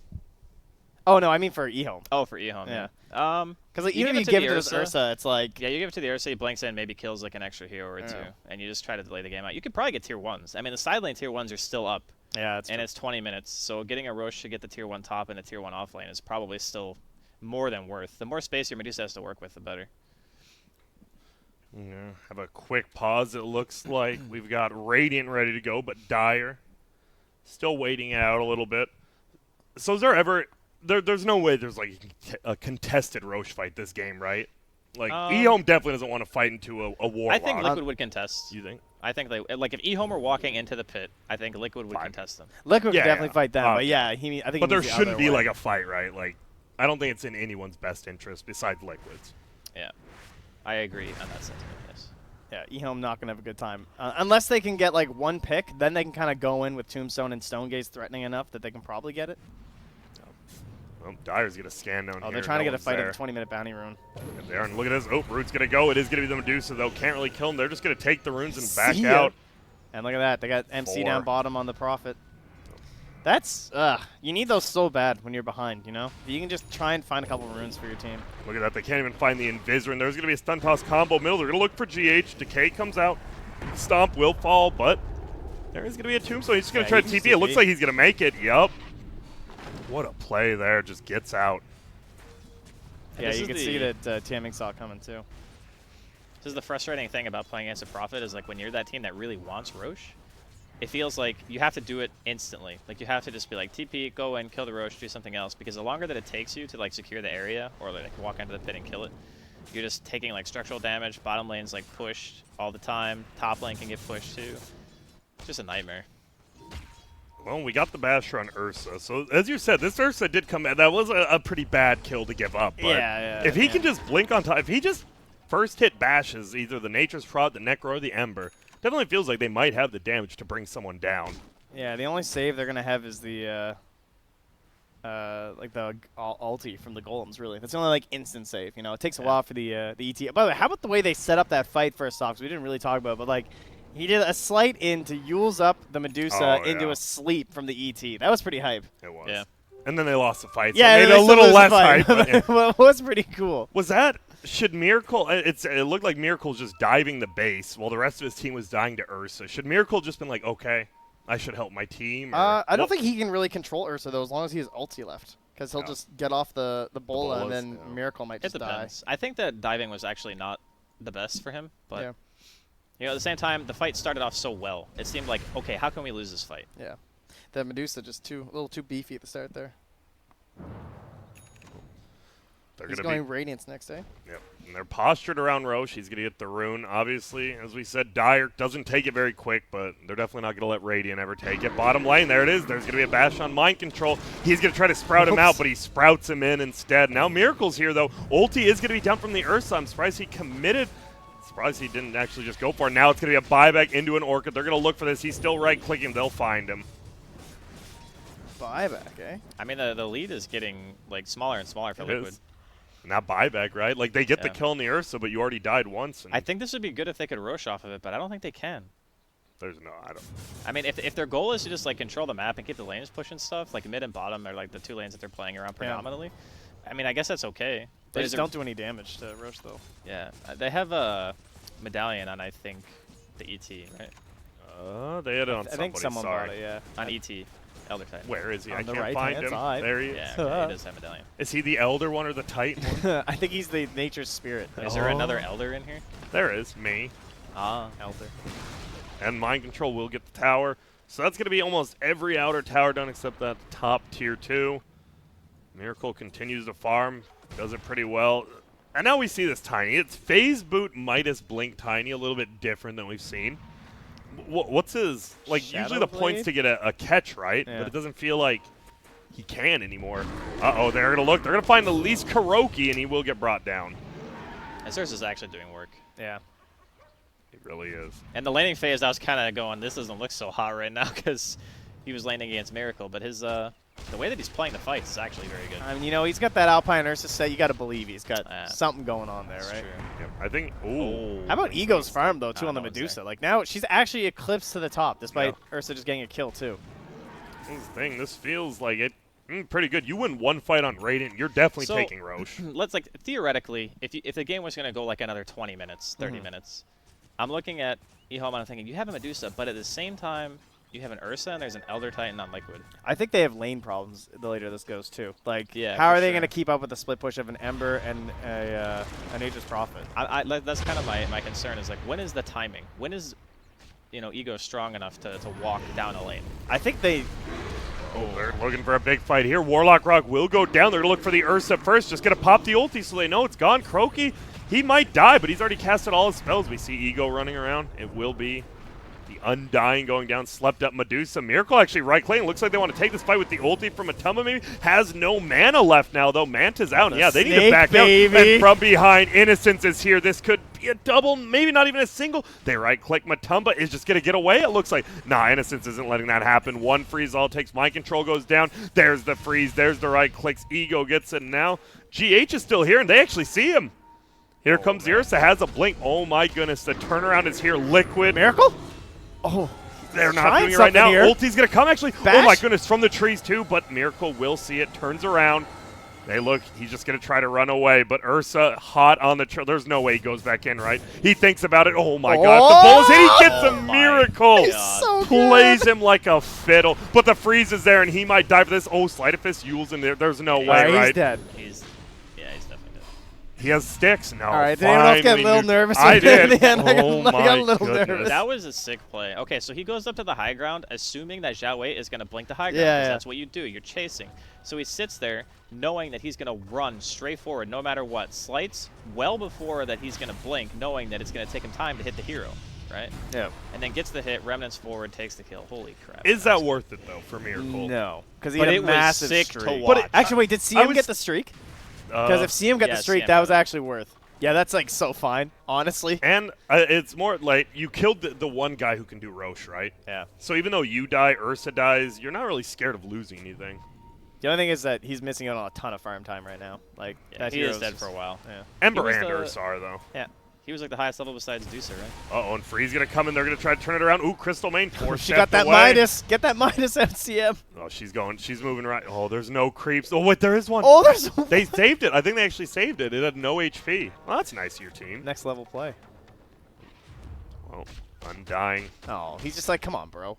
Oh no, I mean for EHOME. Oh, for EHOME. Yeah. Because Because even if you give it to this Ursa, it's like Yeah, you give it to the Ursa, he blinks in, maybe kills like an extra hero or two, and you just try to delay the game out. You could probably get tier 1s. I mean, the side lane tier 1s are still up, yeah, and it's 20 minutes, so getting a Roche to get the tier 1 top and a tier 1 off lane is probably still more than worth. The more space your Medusa has to work with, the better. Yeah, have a quick pause, it looks like. We've got Radiant ready to go, but Dire still waiting out a little bit. So is there ever... There's no way there's like a contested Roche fight this game, right? Like EHOME definitely doesn't want to fight into a war. I think Liquid would contest. You think? I think they like if EHOME were walking into the pit, I think Liquid would contest them. Liquid Yeah, could definitely yeah. fight them, but yeah, I think. But there he needs the shouldn't other be way. like a fight, right? Like, I don't think it's in anyone's best interest besides Liquid's. Yeah, I agree on that sentiment. Yes. Yeah, EHOME not gonna have a good time unless they can get like one pick. Then they can kind of go in with Tombstone and Stonegaze threatening enough that they can probably get it. Well, Dire's gonna scan down here. Oh, they're trying to get a one's fight there. at the 20-minute bounty rune. And there, and look at this. Oh, Root's gonna go. It is gonna be the Medusa though. Can't really kill him. They're just gonna take the runes and back See ya. out. And look at that, they got MC down 4. bottom on the Prophet. That's you need those so bad when you're behind. You know, you can just try and find a couple runes for your team. Look at that. They can't even find the Invisor, and there's gonna be a stun toss combo middle. They're gonna look for GH. Decay comes out. Stomp will fall, but There is going to be a tombstone. He's just going to Yeah, try to he TP. can It looks TP. like he's going to make it. Yup. What a play there. Just gets out. Yeah, This you is can the- see that Tianming saw it coming too. This is the frustrating thing about playing against a Prophet is like when you're that team that really wants Roche, it feels like you have to do it instantly. Like you have to just be like TP, go in, kill the Roche, do something else. Because the longer that it takes you to like secure the area or like walk into the pit and kill it, you're just taking like structural damage. Bottom lane's like pushed all the time. Top lane can get pushed too. It's just a nightmare. Well, we got the Basher on Ursa. So, as you said, this Ursa did come in. That was a pretty bad kill to give up. But Yeah, if he yeah. can just blink on top, if he just first hit bashes either the Nature's Prod, the Necro, or the Ember, definitely feels like they might have the damage to bring someone down. Yeah, the only save they're gonna have is the like the ulti from the golems. Really, that's the only like instant save. You know, it takes a while for the ET. By the way, how about the way they set up that fight first off? 'Cause we didn't really talk about it, but like he did a slight in to Yule's up the Medusa Oh, into yeah. a sleep from the ET. That was pretty hype. It was. Yeah. And then they lost the fight. So Yeah, it made they it a still little lose the less fight. hype. But yeah. Well, it was pretty cool. Was that, should Miracle, it looked like Miracle's just diving the base while the rest of his team was dying to Ursa. Should Miracle just been like, okay, I should help my team? Or I don't what- think he can really control Ursa though, as long as he has ulti left, because he'll No. just get off the bola and bolas, then yeah. Miracle might It just die. depends. I think that diving was actually not the best for him, but Yeah. you know, at the same time, the fight started off so well. It seemed like, okay, how can we lose this fight? Yeah, that Medusa just a little too beefy at the start there. They're He's gonna going be, Radiance next, eh? yep. And they're postured around Roche. He's going to get the rune. Obviously, as we said, Dire doesn't take it very quick, but they're definitely not going to let Radiant ever take it. Bottom lane, there it is. There's going to be a bash on Mind Control. He's going to try to sprout him out, but he sprouts him in instead. Now Miracle's here, though. Ulti is going to be down from the Ursa. I'm surprised he committed. Surprised he didn't actually just go for it. Now it's going to be a buyback into an Orchid. They're going to look for this. He's still right-clicking. They'll find him. Buyback, eh? I mean, the lead is getting like smaller and smaller for It Liquid. is. Not buyback, right? Like, they get the Yeah. kill on the Ursa, but you already died once. And I think this would be good if they could rush off of it, but I don't think they can. there's no, I don't. I mean, if their goal is to just like control the map and keep the lanes pushing stuff, like mid and bottom are like the two lanes that they're playing around predominantly. I mean, I guess that's okay. They But just is it- don't do any damage to Roche though. Yeah, they have a medallion on, I think, the ET, right? They had it on I think somebody, someone sorry. bought it. Yeah. On ET, Elder Titan. Where is he? On I the can't right-hand find him. side. There he is. Yeah, okay, it does have medallion. Is he the Elder one or the Titan one? I think he's the nature's spirit. Is there another Elder in here? There is, me. Ah, Elder? And Mind Control will get the tower. So that's going to be almost every outer tower done except that top tier 2. Miracle continues to farm. Does it pretty well. And now we see this Tiny. It's Phase Boot Midas Blink Tiny, a little bit different than we've seen. What's his, like, Shadow usually the points Blade? to get a catch, right? Yeah. But it doesn't feel like he can anymore. Uh-oh, they're going to look. They're going to find at least Kuroki, and he will get brought down. and Zeus is actually doing work. Yeah. He really is. And the laning phase, I was kind of going, this doesn't look so hot right now because he was laning against Miracle, but his the way that he's playing the fights is actually very good. I mean, you know, he's got that Alpine Ursa set. You got to believe he's got Yeah. something going on there, That's right? true. Yep. I think, ooh. How about Ego's farm though, too, I on the know what's Medusa? there. Like now, she's actually eclipsed to the top, despite Yeah. Ursa just getting a kill too. This thing, this feels like it. Pretty good. You win one fight on Radiant, you're definitely So- taking Roche. Let's like theoretically, if the game was going to go like another 20 minutes, 30 Mhm. minutes, I'm looking at EHOME and I'm thinking you have a Medusa, but at the same time you have an Ursa and there's an Elder Titan on Liquid. I think they have lane problems the later this goes too. Like, Yeah, how for are they sure. going to keep up with the split push of an Ember and a Nature's Prophet? That's kind of my concern is like when is the timing? When is Ego strong enough to walk down a lane? I think they. Oh, they're looking for a big fight here. Warlock Rock will go down. They're going to look for the Ursa first. Just going to pop the ulti so they know it's gone. Croaky, he might die, but he's already casted all his spells. We see Ego running around. It will be the Undying going down. Slept up Medusa. Miracle actually right lane. Looks like they want to take this fight with the ulti from Matumba maybe. Has no mana left now, though. Manta's out. And yeah, they need to snake, back baby. down. And from behind, Innocence is here. This could be a double, maybe not even a single. They right-click. Matumba is just going to get away, it looks like. Nah, Innocence isn't letting that happen. One freeze all takes. Mind Control goes down. There's the freeze. There's the right-clicks. Ego gets it now. GH is still here, and they actually see him. Here comes the Ursa. Has a blink. Oh, my goodness. The turnaround is here. Liquid. Miracle? Oh. They're not trying doing it right now. something here. Ulti's going to come, actually. Oh, Bash? my goodness. From the trees, too. But Miracle will see it. Turns around. They look. He's just going to try to run away. But Ursa hot on the trail. There's no way he goes back in, right? He thinks about it. Oh, my God. The bull is hit. He gets a my miracle Miracle He's so plays good. him like a fiddle, but the freeze is there, and he might die for this. Oh, Sleight of Fist, Yule's in there. There's no way, He's right? dead. He's definitely dead. He has sticks. No, All right, did anyone else get a little nervous? I in did. the end? Oh I got a my little goodness. nervous. That was a sick play. Okay, so he goes up to the high ground, assuming that Zhao Wei is going to blink the high ground. Yeah, 'Cause yeah. That's what you do. You're chasing. So he sits there, knowing that he's going to run straight forward no matter what. Slights well before that he's going to blink, knowing that it's going to take him time to hit the hero, right? Yeah. And then gets the hit, remnants forward, takes the kill. Holy crap. Is that worth it though for Miracle? No, because he But had a it was massive sick to streak. watch. Actually, wait, did I CM was- get the streak? Because if CM got Yeah, the streak, CM that got was it. actually worth. Yeah, that's like so fine, honestly. And it's more like you killed the one guy who can do Roche, right? Yeah. So even though you die, Ursa dies, you're not really scared of losing anything. The only thing is that he's missing out on a ton of farm time right now. Like Yeah, that he is hero's dead just- for a while. Yeah. Ember was and the- Ursa are though. Yeah. He was like the highest level besides Deucer, right? Uh-oh, and Free's gonna come in. They're gonna try to turn it around. Ooh, Crystal Main force. She got that away. Midas. Get that Midas out, CM. Oh, she's going. She's moving right. Oh, there's no creeps. Oh, wait, there is one. Oh, there's They saved it. I think they actually saved it. It had no HP. Well, that's nice of your team. next level play. Well, Undying. Oh, he's just like, come on, bro.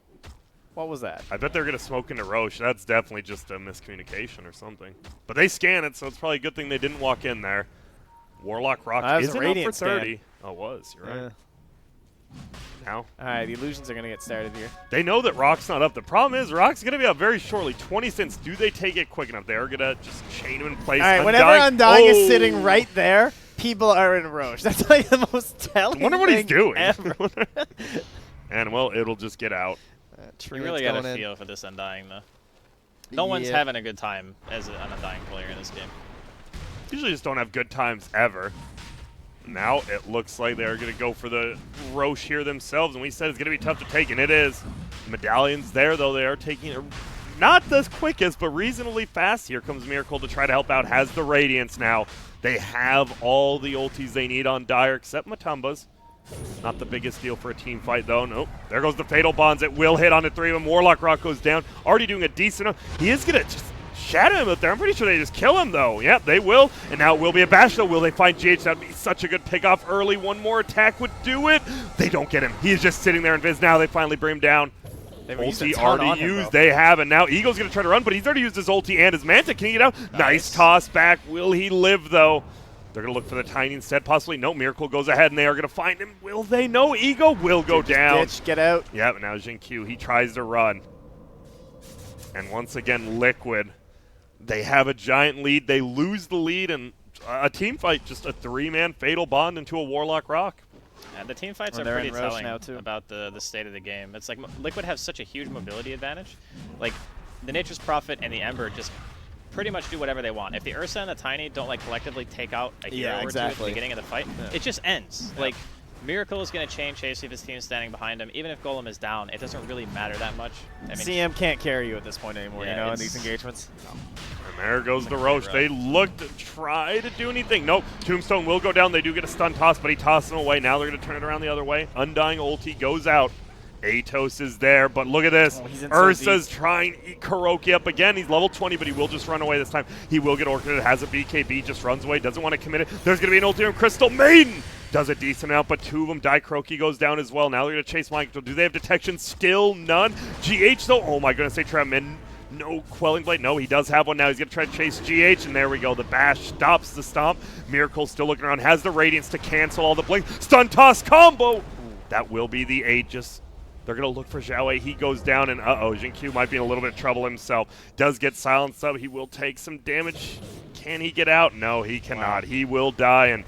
What was that? I bet they're gonna smoke into Roche. That's definitely just a miscommunication or something. But they scan it, so it's probably a good thing they didn't walk in there. Warlock Rock That was a isn't up for Radiant scan. 30. Oh, it was. You're right. Now All right, the illusions are gonna get started here. they know that Rock's not up. The problem is Rock's gonna be up very shortly. 20 cents. Do they take it quick enough? They are gonna just chain him in place. All right, whenever Undying is sitting Oh! right there, people are in Roche. That's like the most telling. I wonder what he's thing doing. Ever. And well, it'll just get out. You really got to feel for this Undying, though. No one's Yeah. having a good time as an Undying player in this game. Usually just don't have good times ever. Now it looks like they're going to go for the Roche here themselves, and we said it's going to be tough to take, and it is. Medallion's there, though. They are taking it not the quickest, but reasonably fast. Here comes Miracle to try to help out. Has the Radiance now. They have all the ultis they need on Dire, except Matumba's. Not the biggest deal for a team fight, though. Nope. There goes the Fatal Bonds. It will hit on the three of them. Warlock Rock goes down. Already doing a decent He is going to just shadow him out there. I'm pretty sure they just kill him, though. Yep, they will. And now it will be a bash, though. Will they find GH? That would be such a good pick-off early. One more attack would do it. They don't get him. He is just sitting there in Viz. Now they finally bring him down. They've used a Ulti ton on already him, used. bro. They have, and now Eagle's going to try to run, but he's already used his ulti and his Manta. Can he get out? Nice toss back. Will he live, though? They're going to look for the Tiny instead, possibly. No, Miracle goes ahead, and they are going to find him. Will they? No, Ego will go down. Ditch, get out. Yeah, but now Jin Q, he tries to run. And once again, Liquid. They have a giant lead. They lose the lead, and a team fight, just a three-man Fatal Bond into a Warlock Rock. Yeah, the team fights Well, are they're pretty in Roche telling now, too. about the state of the game. It's like Liquid have such a huge mobility advantage. Like, the Nature's Prophet and the Ember just pretty much do whatever they want. If the Ursa and the Tiny don't like collectively take out a hero Yeah, or two at exactly. the beginning of the fight, it just ends. Like, Miracle is going to chain chase if his team's standing behind him. Even if Golem is down, it doesn't really matter that much. I mean, CM can't carry you at this point anymore, Yeah, you know, in it's- these engagements. And there goes the Roche. rough. They look to try to do anything. Nope. Tombstone will go down. They do get a stun toss, but he tosses him away. Now they're going to turn it around the other way. Undying ulti goes out. Atos is there, but look at this. Oh, he's in so Ursa's trying to eat Kuroki up again. He's level 20, but he will just run away this time. He will get orchided. Has a BKB, just runs away. Doesn't want to commit it. There's going to be an ulti on Crystal Maiden. Does a decent amount, but two of them die. Kuroki goes down as well. Now they're going to chase Michael. Do they have detection? Still none. GH, though. Oh, my goodness. They trap him in. No Quelling Blade. No, he does have one now. He's going to try to chase GH, and there we go. The bash stops the stomp. Miracle still looking around. Has the Radiance to cancel all the blink. Stun toss combo. That will be the Aegis. They're going to look for Zhao Wei. He goes down, and uh-oh, Jin Q might be in a little bit of trouble himself. Does get silenced up. He will take some damage. Can he get out? No, he cannot. He will die, and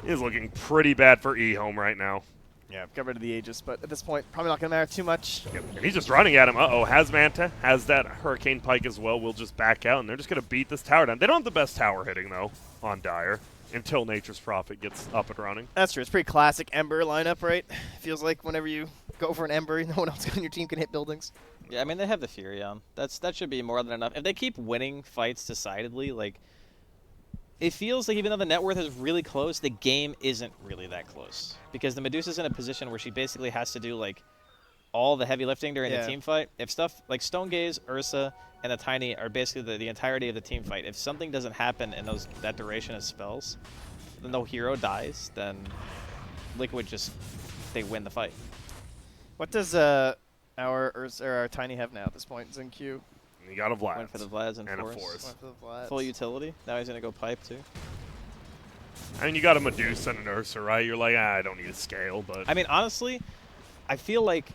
it is looking pretty bad for EHOME right now. Yeah, got rid of the Aegis, but at this point, probably not going to matter too much. Yep. And he's just running at him. Uh-oh, has Manta, has that Hurricane Pike as well. We'll just back out, and they're just going to beat this tower down. They don't have the best tower hitting, though, on Dire until Nature's Prophet gets up and running. That's true. It's pretty classic Ember lineup, right? Feels like whenever you go for an Ember, no one else on your team can hit buildings. yeah, I mean, they have the Fury on. That should be more than enough. If they keep winning fights decidedly, like, it feels like even though the net worth is really close, the game isn't really that close. Because the Medusa's in a position where she basically has to do, like, all the heavy lifting during Yeah. the team fight. If stuff like Stone Gaze, Ursa, and the Tiny are basically the entirety of the team fight, if something doesn't happen in that duration of spells, then no hero dies, then Liquid just, they win the fight. What does our Tiny have now at this point? Q And you got a Vlad. Went for the Vlads and a Force. Force. went for the Vlads. Full utility. Now he's gonna go pipe too. I mean, you got a Medusa and an Ursa, right? You're like, I don't need a scale, but I mean, honestly, I feel like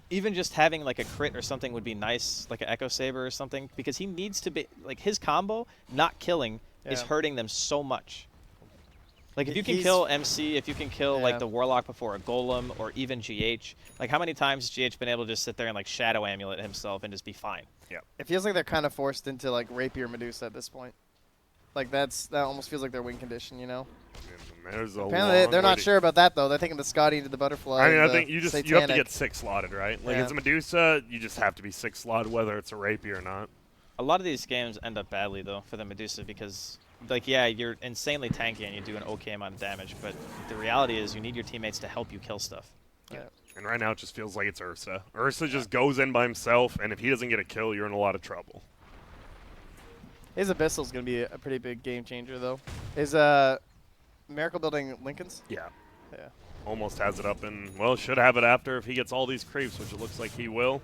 even just having like a crit or something would be nice, like an Echo Saber or something, because he needs to be like his combo not killing is Yeah. hurting them so much. Like if you can He's- kill MC, if you can kill Yeah. like the Warlock before a Golem or even GH, like how many times has GH been able to just sit there and like Shadow Amulet himself and just be fine? It feels like they're kind of forced into like Rapier Medusa at this point. Like that almost feels like their win condition, you know. there's a Apparently long they're way not to- sure about that though. They're thinking the Scotty into the Butterfly. I mean, and I the think you have to Satanic. get 6 slotted, right? Like Yeah. as a Medusa, you just have to be 6 slotted, whether it's a Rapier or not. A lot of these games end up badly though for the Medusa because like yeah, you're insanely tanky and you do an okay amount of damage, but the reality is you need your teammates to help you kill stuff. Yeah. And right now it just feels like it's Ursa. Ursa just goes in by himself, and if he doesn't get a kill, you're in a lot of trouble. His Abyssal's gonna be a pretty big game changer though. Is Miracle building Lincoln's? Yeah. Yeah. Almost has it up, and, well, should have it after if he gets all these creeps, which it looks like he will.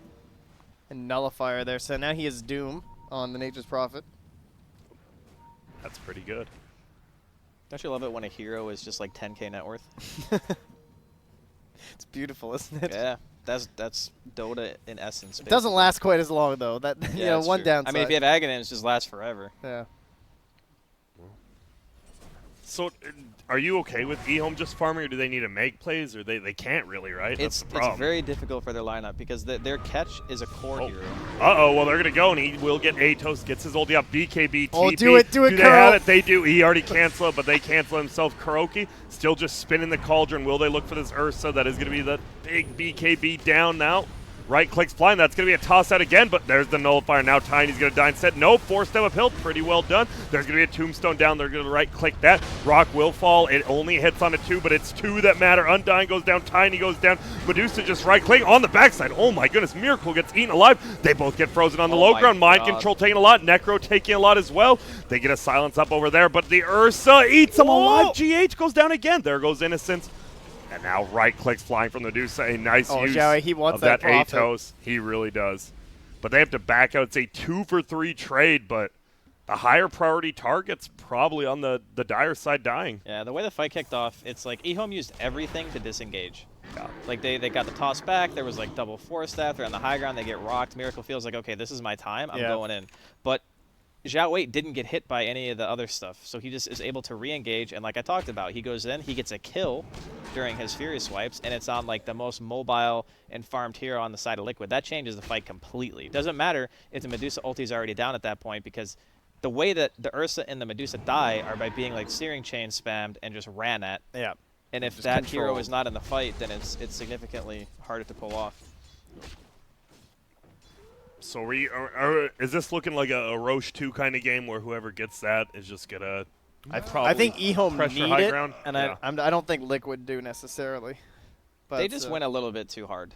And Nullifier there. So now he has Doom on the Nature's Prophet. That's pretty good. Don't you love it when a hero is just like 10k net worth? It's beautiful, isn't it? Yeah, that's Dota in essence. It doesn't last quite as long though. That you Yeah, know, that's one true. downside. I mean, if you have Aghanims, just lasts forever. yeah. So, are you okay with EHOME just farming, or do they need to make plays, or they can't really, right? That's the problem. It's very difficult for their lineup because their catch is a core Oh. hero. Uh-oh, well, they're going to go, and he will get Atos, gets his ulti up, BKB, Oh, TP. do it, Do they Kuro. have it? They do. He already canceled it, but they cancel himself. Kuroki still just spinning the cauldron. Will they look for this Ursa? That is going to be the big BKB down now. Right clicks blind. That's going to be a toss out again, but there's the nullifier. Now Tiny's going to die instead. Nope, 4-step uphill. Pretty well done. There's going to be a tombstone down. They're going to right click that. Rock will fall. It only hits on a 2, but it's 2 that matter. Undying goes down. Tiny goes down. Medusa just right click on the backside. Oh my goodness. Miracle gets eaten alive. They both get frozen on the Oh low my ground. Mind God. control taking a lot. Necro taking a lot as well. They get a silence up over there, but the Ursa eats him alive. GH goes down again. There goes Innocence. And now right clicks flying from the Medusa. A nice Oh, use Joey, he wants of that that profit. Atos. He really does. But they have to back out. It's a 2-for-3 trade, but the higher priority target's probably on the dire side dying. Yeah, the way the fight kicked off, it's like EHOME used everything to disengage. Yeah. Like they got the toss back. There was like double 4-step. They're on the high ground. They get rocked. Miracle feels like, okay, this is my time. I'm Yeah. going in. But Zhao Wei didn't get hit by any of the other stuff, so he just is able to re-engage. And like I talked about, he goes in, he gets a kill during his Fury swipes, and it's on like the most mobile and farmed hero on the side of Liquid. That changes the fight completely. Doesn't matter if the Medusa ulti's already down at that point, because the way that the Ursa and the Medusa die are by being like Searing Chain spammed and just ran at. Yeah. And if Just that hero controlled. is not in the fight, then it's significantly harder to pull off. So is this looking like a Roche 2 kind of game where whoever gets that is just going to I think EHOME pressure need high it, ground? and Yeah. I don't think Liquid do necessarily. But They just went a little bit too hard.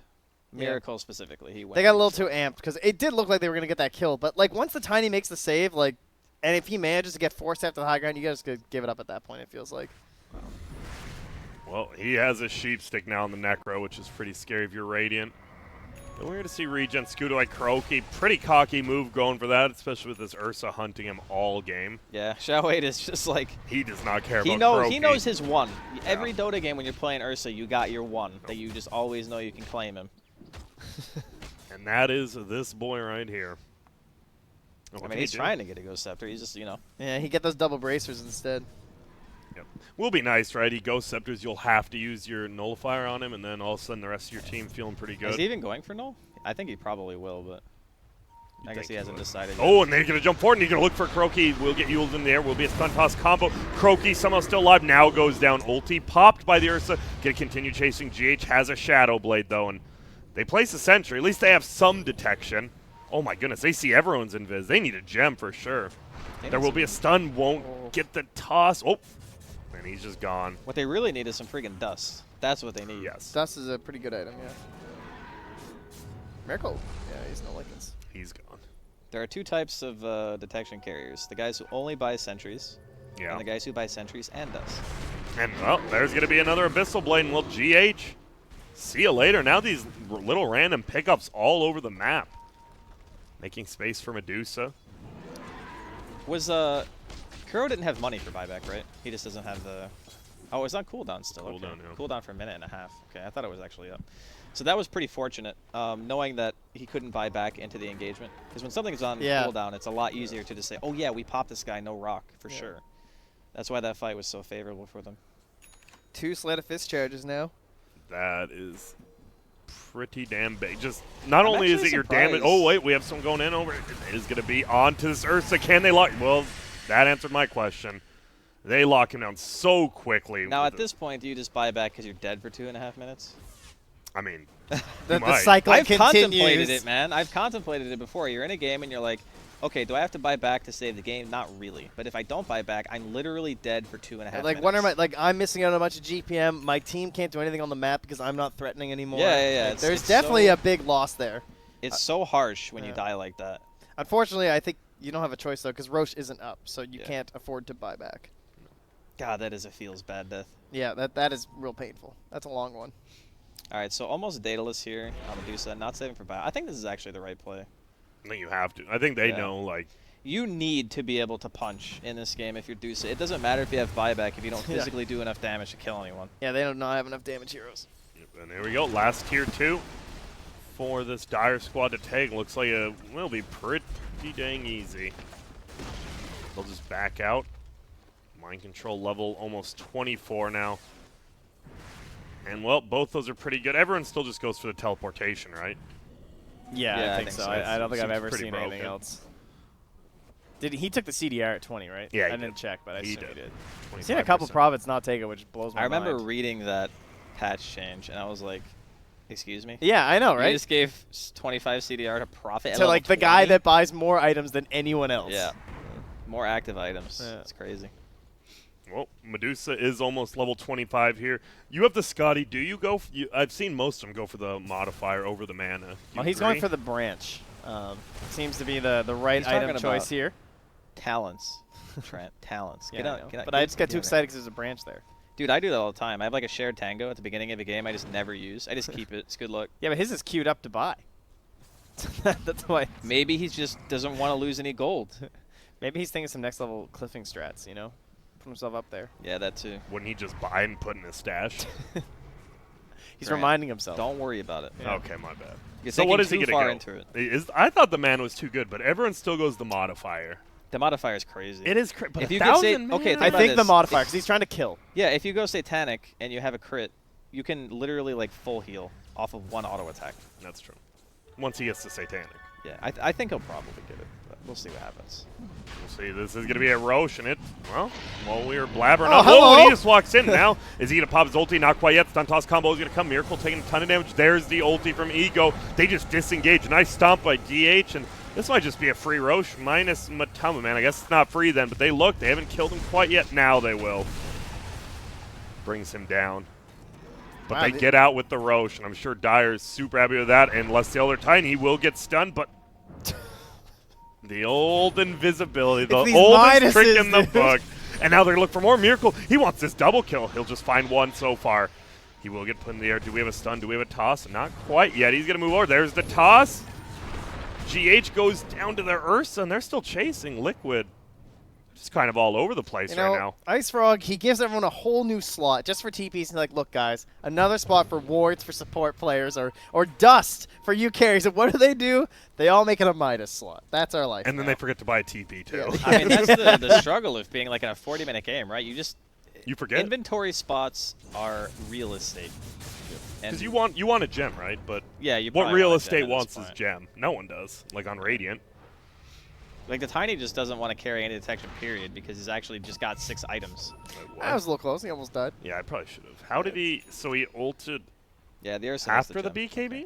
Yeah. Miracle specifically, he went. They got a little too amped because it did look like they were gonna get that kill, but like once the Tiny makes the save, like, and if he manages to get forced after the high ground, you guys could give it up at that point. It feels like. Well, he has a sheep stick now on the Necro, which is pretty scary if you're Radiant. But we're going to see Regen Scudo like Kuroki. Pretty cocky move going for that, especially with this Ursa hunting him all game. Yeah, Zhao Wei is just like He does not care he about knows. He Kuroki. knows his one. Every Dota game when you're playing Ursa, you got your one that you just always know you can claim him. And that is this boy right here. Oh, I what mean, did he's he do? trying to get a Ghost Scepter. He's just, you know. Yeah, he get those double bracers instead. Yep. Will be nice, right? He Ghost Scepters, you'll have to use your Nullifier on him, and then all of a sudden the rest of your team feeling pretty Is good. he even going for null? I think he probably will, but I guess he hasn't decided yet. Oh, and they're going to jump forward, and he's going to look for Kuroki. We'll get Yuled in there. Will be a stun toss combo. Kuroki somehow still alive. Now goes down. Ulti popped by the Ursa. Going to continue chasing. GH has a Shadow Blade, though, and they place a Sentry. At least they have some detection. Oh, my goodness. They see everyone's invis. They need a gem for sure. There will be a stun. Won't get the toss. Oh, and he's just gone. What they really need is some freaking dust. That's what they need. Yes, Dust is a pretty good item, yeah. Miracle. Yeah, he's no Lincolns. he's gone. There are two types of detection carriers. The guys who only buy sentries, Yeah. and the guys who buy sentries and dust. And, well, there's going to be another Abyssal Blade, and, well, GH See you later. Now these little random pickups all over the map. Making space for Medusa. Was Kuro didn't have money for buyback, right? He just doesn't have the. Oh, it's on cooldown still. Cooldown, okay. yeah. Cooldown for a minute and a half. Okay, I thought it was actually up. So that was pretty fortunate, knowing that he couldn't buy back into the engagement. Because when something's on cooldown, it's a lot easier to just say, "Oh yeah, we popped this guy, no rock for sure." That's why that fight was so favorable for them. 2 Sleight of Fist charges now. That is pretty damn big. Just not I'm only is it actually your damage. surprised. Oh wait, we have some going in over. It is going to be onto this Ursa. Can they lock? Well, that answered my question. They lock him down so quickly. Now at this point, do you just buy back because you're dead for 2.5 minutes? I mean, The cycle I've continues. contemplated it, man. I've contemplated it before. You're in a game and you're like, okay, do I have to buy back to save the game? Not really. But if I don't buy back, I'm literally dead for 2.5 minutes. Like, what am I? Like, I'm missing out on a bunch of GPM. My team can't do anything on the map because I'm not threatening anymore. Yeah. Like, It's there's definitely so, a big loss there. It's so harsh when you Yeah. die like that. Unfortunately, I think you don't have a choice though because Roche isn't up, so you Yeah. can't afford to buy back. God, that is a feels bad death. Yeah, that is real painful. That's a long one. All right, so almost dataless here on Medusa, not saving for buy. I think this is actually the right play. I think you have to. I think they Yeah. know. Like, You need to be able to punch in this game if you're Medusa. It doesn't matter if you have buyback if you don't Yeah. physically do enough damage to kill anyone. Yeah, they don't not have enough damage heroes. and here we go. Last tier 2 for this Dire squad to take. Looks like it will be pretty dang easy. They'll just back out. Mind control level almost 24 now. And, well, both those are pretty good. Everyone still just goes for the teleportation, right? Yeah, I think so. I don't think I've Seems ever pretty seen broken. anything else. He took the CDR at 20, right? Yeah, I he didn't did. check, but I He assume he did. did. I've seen a couple 25%. province not take it, which blows my I remember mind. reading that patch change, and I was like, excuse me? Yeah, I know, You right? just gave 25 CDR to profit at To like level the guy 20? that buys more items than anyone else. Yeah. More active items. Yeah. It's crazy. Well, Medusa is almost level 25 here. You have the Scotty. Do you go? I've seen most of them go for the modifier over the mana. Do you Well, he's going agree? for the branch. Seems to be the right He's talking item choice about here. Talents. Trent, talents. Yeah, Get I out, know. get out, But I get- just got get too in there. excited because there's a branch there. Dude, I do that all the time. I have like a shared tango at the beginning of a game. I just never use. I just keep it. It's good luck. Yeah, but his is queued up to buy. That's why. Maybe he just doesn't want to lose any gold. Maybe he's thinking some next level cliffing strats, you know? Put himself up there. Yeah, that too. Wouldn't he just buy and put in his stash? He's Grant, reminding himself. Don't worry about it. Yeah. Okay, my bad. You're So what thinking is he too gonna far go? into it. I thought the man was too good, but everyone still goes the modifier. The modifier is crazy. It is but If a you could say- thousand, okay, man? think I about think the this. modifier, because he's trying to kill. Yeah, if you go Satanic and you have a crit, you can literally like full heal off of one auto attack. That's true. Once he gets to Satanic. Yeah, I think he'll probably get it, but we'll see what happens. We'll see. This is going to be a Roche, and it, well, while we were blabbering Oh, up. hello. Whoa, he just walks in now. Is he going to pop his ulti? Not quite yet. Stun toss combo is going to come. Miracle taking a ton of damage. There's the ulti from Ego. They just disengage. Nice stomp by DH, and this might just be a free Roche minus Matama, man. I guess it's not free then, but they look. They haven't killed him quite yet. Now they will. Brings him down. But Wow, they get out with the Roche, and I'm sure Dyer's super happy with that. And unless the other Titan, he will get stunned, but the old invisibility, the these oldest trick Midases, in the dude. book. And now they're looking for more Miracle. He wants this double kill. He'll just find one so far. He will get put in the air. Do we have a stun? Do we have a toss? Not quite yet. He's going to move over. There's the toss. GH goes down to the Ursa, and they're still chasing Liquid. Just kind of all over the place You know, right now. Ice Frog, he gives everyone a whole new slot just for TPs. He's like, look, guys, another spot for wards for support players or dust for you carries. And what do? They all make it a Midas slot. That's our life. And then now. they forget to buy a TP, too. Yeah. I mean, that's the struggle of being like in a 40-minute game, right? You just You forget. inventory spots are real estate. And Because you want a gem, right? But yeah, you what probably real want a gem estate at this wants is point. gem. No one does. Like on Radiant. Like the Tiny just doesn't want to carry any detection period because he's actually just got 6 items. Like, That was a little close. He almost died. yeah, I probably should have. How did he? So he ulted Yeah, the Ursa has after the gem. BKB?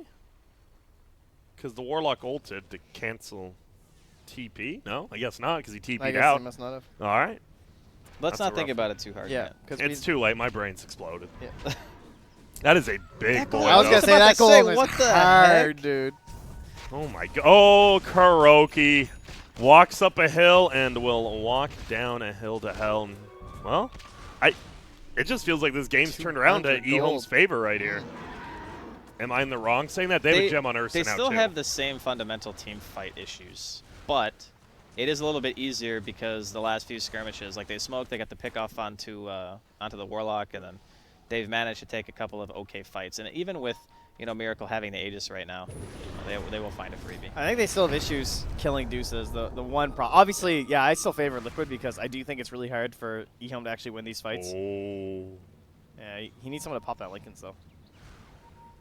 Because the Warlock ulted to cancel TP? No, I guess not, because he I TP'd guess out. he must not have. All right. Let's That's a not think rough about it too hard. Yeah, yet. because It's too late. My brain's exploded. Yeah. That is a big That boy. goal- I was though. gonna say about that to goal say, was what the hard, heck? dude. Oh, my God. Oh, Kuroki walks up a hill and will walk down a hill to hell. And, well, it just feels like this game's turned around to 200 gold. EHOME's favor right here. Am I in the wrong saying that? They have a gem on Ursa They now, still too. have the same fundamental team fight issues, but it is a little bit easier because the last few skirmishes, like they smoked, they got the pick off onto the Warlock, and then they've managed to take a couple of okay fights. And even with Miracle having the Aegis right now, they will find a freebie. I think they still have issues killing Deuces. The one problem, obviously, yeah, I still favor Liquid because I do think it's really hard for EHOME to actually win these fights. Oh. Yeah, he needs someone to pop that Lincoln, though.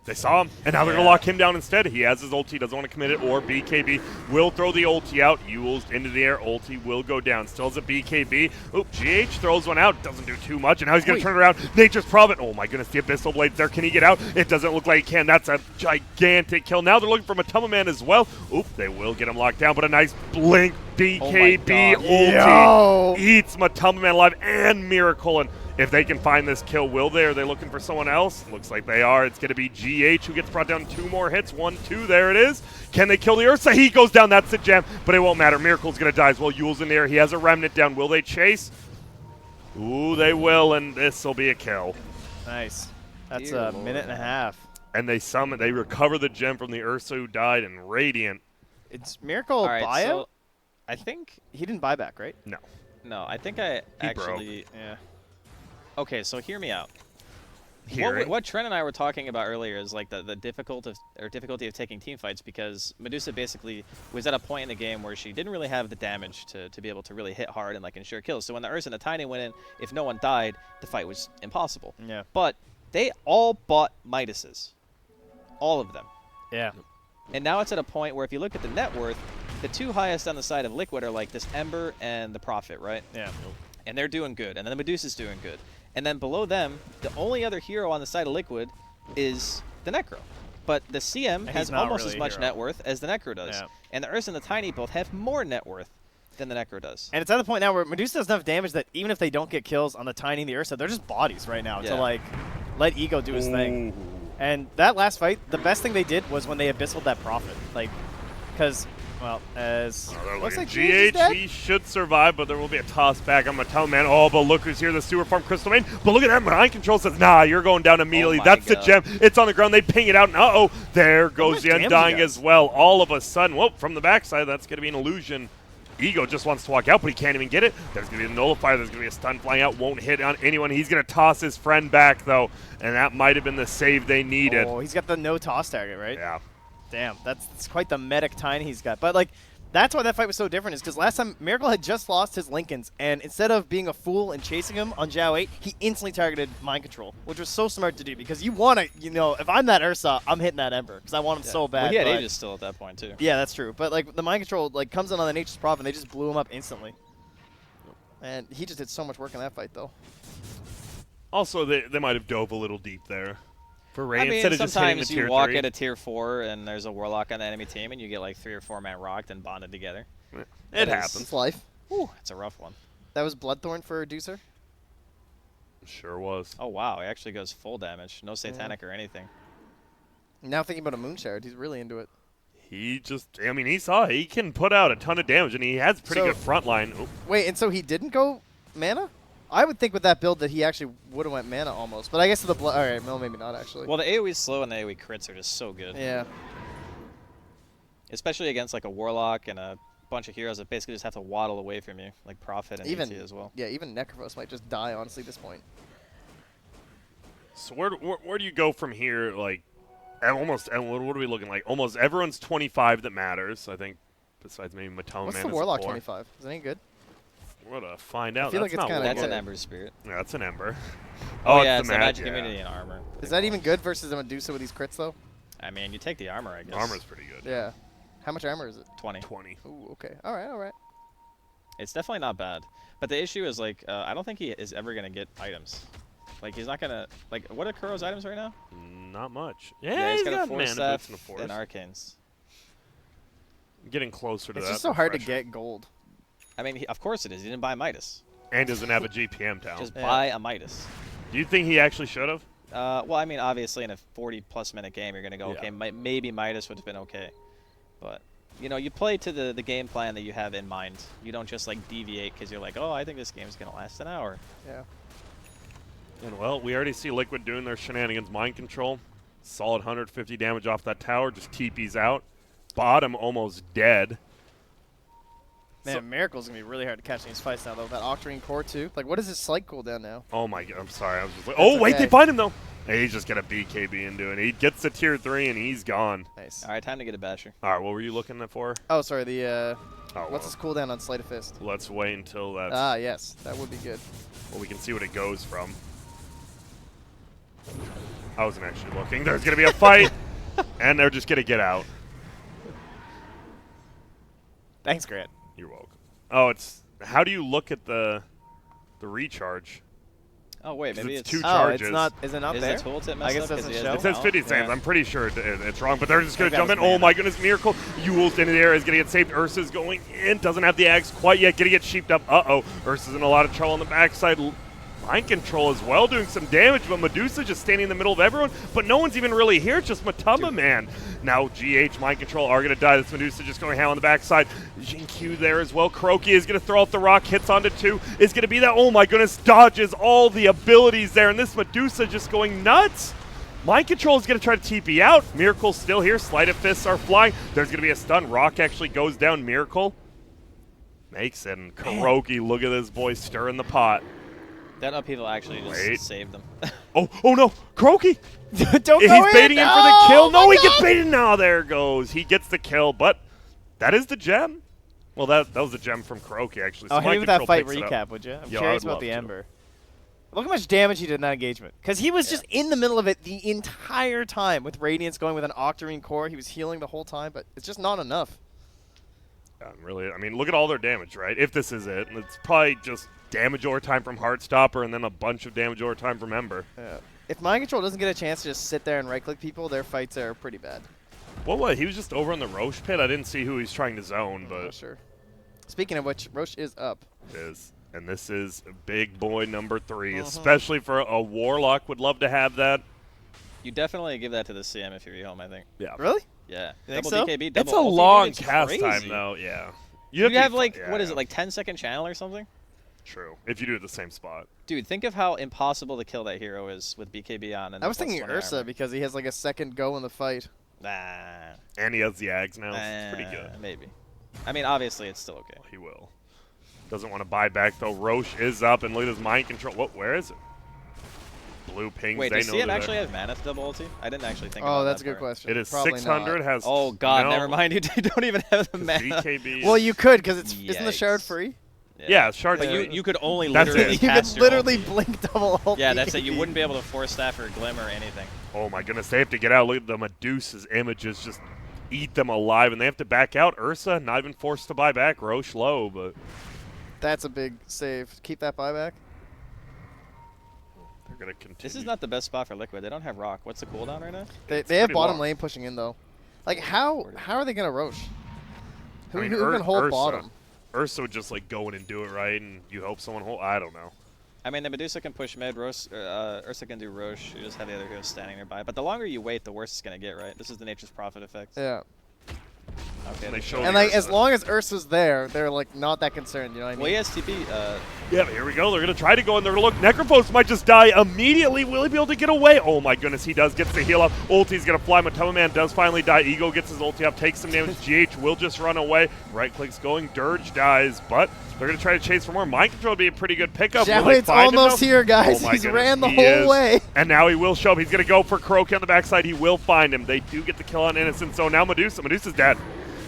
They saw him, and now they're going to lock him down instead. He has his ulti, doesn't want to commit it, or BKB will throw the ulti out. Yule's into the air, ulti will go down. Still has a BKB. Oop, GH throws one out, doesn't do too much, and now he's going to turn around. Nature's Prophet, oh my goodness, the Abyssal Blade's there. Can he get out? It doesn't look like he can. That's a gigantic kill. Now they're looking for Matama Man as well. Oop, they will get him locked down, but a nice blink BKB ulti eats Matama Man alive and Miracle, and if they can find this kill, will they? Are they looking for someone else? Looks like they are. It's going to be GH who gets brought down 2 more hits. 1, 2, there it is. Can they kill the Ursa? He goes down. That's the gem, but it won't matter. Miracle's going to die as well. Yule's in the air. He has a remnant down. Will they chase? Ooh, they will, and this will be a kill. Nice. That's Dear a Lord. minute and a half. And they recover the gem from the Ursa who died, and Radiant. It's Miracle All right, buyout? so I think He didn't buy back, right? No. I think I actually. Yeah. Okay, so hear me out. Hearing. What Trent and I were talking about earlier is like the difficulty of taking team fights, because Medusa basically was at a point in the game where she didn't really have the damage to be able to really hit hard and like ensure kills. So when the Ursa and the Tiny went in, if no one died, the fight was impossible. Yeah. But they all bought Midases. All of them. Yeah. And now it's at a point where if you look at the net worth, the 2 highest on the side of Liquid are like this Ember and the Prophet, right? Yeah. And they're doing good. And then the Medusa's doing good. And then below them, the only other hero on the side of Liquid is the Necro. But the CM has not almost really as a much hero. net worth as the Necro does. Yeah. And the Ursa and the Tiny both have more net worth than the Necro does. And it's at the point now where Medusa does enough damage that even if they don't get kills on the Tiny and the Ursa, they're just bodies right now to Yeah. like let Ego do his thing. Ooh. And that last fight, the best thing they did was when they abyssal that Prophet. Like, because, well, as They're looks looking like GH is GH, dead. he should survive, but there will be a toss back. I'm going to tell him, man, oh, but look who's here, the sewer farm Crystal Main. But look at that, Mind Control says, nah, you're going down immediately. my That's the God. gem. It's on the ground. They ping it out, and uh-oh, there goes much the damage Undying he as does? well. All of a sudden, whoa, from the backside, that's going to be an illusion. Ego just wants to walk out, but he can't even get it. There's going to be a nullifier. There's going to be a stun flying out. Won't hit on anyone. He's going to toss his friend back, though, and that might have been the save they needed. Oh, he's got the no toss target, right? Yeah. Damn, that's quite the medic Tiny he's got. But, like, that's why that fight was so different, is because last time Miracle had just lost his Lincolns, and instead of being a fool and chasing him on Zhao 8, he instantly targeted Mind Control, which was so smart to do, because you want to, if I'm that Ursa, I'm hitting that Ember, because I want him so bad. Well, he had but- Aegis still at that point, too. Yeah, that's true. But, like, the Mind Control, like, comes in on the Nature's Prophet, and they just blew him up instantly. And he just did so much work in that fight, though. Also, they might have dove a little deep there. For Ray, I mean, instead of just hitting the sometimes tier you walk 3. at a tier 4 and there's a Warlock on the enemy team and you get like 3 or 4 man rocked and bonded together. It That is- happens. It's life. Whew, it's a rough one. That was Bloodthorn for Deucer. Sure was. Oh wow, he actually goes full damage. No Satanic or anything. Now thinking about a Moonshard, he's really into it. He saw he can put out a ton of damage, and he has pretty So- good front line. Oh, Wait, and so he didn't go mana? I would think with that build that he actually would have went mana almost. But I guess the blood. All right, well, maybe not actually. Well, the AoE slow and the AoE crits are just so good. Yeah. Especially against like a Warlock and a bunch of heroes that basically just have to waddle away from you, like Prophet and Even ET as well. Yeah, even Necrovos might just die honestly at this point. so where do you go from here? Like, and what are we looking like? Almost everyone's 25 that matters, I think, besides maybe Matoma What's Man the as Warlock a 4. 25? Is that any good? We're gonna find out. feel That's like it's not kinda That's Warlock. an Ember Spirit. Yeah, that's an Ember. Oh, it's yeah, the it's the magic yeah. immunity and armor. Is that even good versus a Medusa with these crits though? I mean, you take the armor, I guess. Armor's pretty good. Yeah. How much armor is it? 20. 20. Ooh, okay. All right, all right. It's definitely not bad. But the issue is, like, I don't think he is ever going to get items. Like, he's not going to... Like, what are Kuro's items right now? Not much. Yeah, he's got a got Force mana Staff boots and a force. and Arcanes. Getting closer to It's that. just so hard to refresher. get gold. I mean, of course it is. He didn't buy Midas. And doesn't have a GPM talent. Just Yeah. buy a Midas. Do you think he actually should have? Well, I mean, obviously, in a 40-plus minute game, you're going to go, Yeah. okay, maybe Midas would have been okay. But, you know, you play to the game plan that you have in mind. You don't just, like, deviate because you're like, oh, I think this game's going to last an hour. Yeah. And, well, we already see Liquid doing their shenanigans. Mind Control. Solid 150 damage off that tower. Just TP's out. Bottom almost dead. Man, So- Miracle's going to be really hard to catch in these fights now, though. That Octarine Core, too. Like, what is his Slight cooldown now? Oh my god, I'm sorry. I was just like, That's oh, wait, okay. they find him though. Hey, he's just going to BKB into it. He gets to tier 3 and he's gone. Nice. All right, time to get a basher. All right, what were you looking at for? Oh, sorry, the, Oh, what's well, his cooldown on Sleight of Fist? let's wait until that's, Ah, yes. That would be good. well, we can see what it goes from. I wasn't actually looking. There's going to be a fight, and they're just going to get out. Thanks, Grant. You're welcome. Oh, it's, how do you look at the recharge? Oh wait, 'Cause maybe it's it's. two Oh, charges. it's not, is it not Is there? the tooltip I messed guess up? it 'Cause doesn't he has show. the It says count? 50 seconds. Yeah. I'm pretty sure it's wrong, but they're just going to Maybe jump that in. was Oh mana. my goodness, Miracle. Yule's into the air is going to get saved. Ursa's going in. Doesn't have the axe quite yet. Going to get sheeped up. Uh-oh. Ursa's in a lot of trouble on the backside. Mind control as well, doing some damage, but Medusa just standing in the middle of everyone. But no one's even really here. It's just Matamba Man. Now GH, Mind Control are going to die. This Medusa just going ham on the backside. Jin Q there as well. Kuroki is going to throw out the rock. Hits onto 2. Is going to be that. Oh my goodness. Dodges all the abilities there. And this Medusa just going nuts. Mind Control is going to try to TP out. Miracle's still here. Sleight of Fists are flying. There's going to be a stun. Rock actually goes down. Miracle makes it. And Kuroki, look at this boy stirring the pot. That upheaval actually just Wait. saved them. Oh no. Kuroki. Don't go He's in. baiting him for the No! kill. No, Oh my he gets God! baited. Now there goes. He gets the kill, but that is the gem. Well, that was the gem from Kuroki, actually. So Oh, hit me Mind with that Control fight picks it up. recap, would you? I'm Yo, I curious would about love the to. Ember. Look how much damage he did in that engagement. Because he was just in the middle of it the entire time with Radiance going with an Octarine Core. He was healing the whole time, but it's just not enough. Really, I mean, look at all their damage, right? If this is it, it's probably just damage over time from Heartstopper and then a bunch of damage over time from Ember. Yeah. If Mind Control doesn't get a chance to just sit there and right-click people, their fights are pretty bad. Well, what? He was just over in the Roche pit. I didn't see who he's trying to zone, I'm but not sure. Speaking of which, Roche is up. it is. And this is big boy number 3, Uh-huh. especially for a Warlock. Would love to have that. You definitely give that to the CM if you're EHOME, I think. Yeah. Really? Yeah. You think double so? BKB, double It's a ulti, dude, long it's cast crazy. time, though. Yeah. You to have be like, fu- what is yeah. it, like 10-second channel or something? True. If you do it at the same spot. Dude, think of how impossible to kill that hero is with BKB on. And I was the plus thinking 20 Ursa armor. because he has like a second go in the fight. Nah. And he has the Ags now. It's pretty good. Maybe. I mean, obviously, it's still okay. He will. Doesn't want to buy back, though. Roche is up, and look at his Mind Control. What? Where is it? Blue pings. Wait, they does know CM they're actually there. have mana to double ulti? I didn't actually think about Oh, that's a that good part. question. It is Probably 600. not. Has Oh, God, no, never mind. You don't even have the 'cause mana. BKB is- Well, you could because it's isn't the shard Yikes. free? Yeah, shard. But you could only That's literally it. You could cast your literally ulti. blink double ult. Yeah, that's it. You wouldn't be able to force staff or glimmer or anything. Oh my goodness, they have to get out. Look at the Medusa's images just eat them alive, and they have to back out. Ursa not even forced to buy back. Roche low, but That's a big save. Keep that buyback. they're gonna continue. This is not the best spot for Liquid. They don't have Rock. What's the cooldown right now? They have pretty bottom long. lane pushing in though. Like how are they gonna Roche? Who, I mean, who can hold Ursa. bottom? Ursa would just like go in and do it right, and you hope someone hold. I don't know. I mean, the Medusa can push mid. Ursa can do Roche. You just have the other heroes standing nearby. But the longer you wait, the worse it's going to get, right? This is the Nature's Prophet effect. Yeah. Okay, And they they show show And the like as Ursa. long as Ursa's there, they're like not that concerned. You know what I mean? Well, he has TP. Yeah, but here we go. They're going to try to go in. They're going to look. Necrophos might just die immediately. Will he be able to get away? Oh my goodness, he does. Gets the heal up. Ulti's going to fly. Matoma Man does finally die. Ego gets his ulti up, takes some damage. GH will just run away. Right click's going. Dirge dies, but they're going to try to chase for more. Mind Control would be a pretty good pickup. Will they Xiaohui's find him, almost though? here, guys. Oh my He's goodness, ran the he whole is. way. And now he will show up. He's going to go for Kuroki on the backside. He will find him. They do get the kill on Innocent. So now Medusa's dead.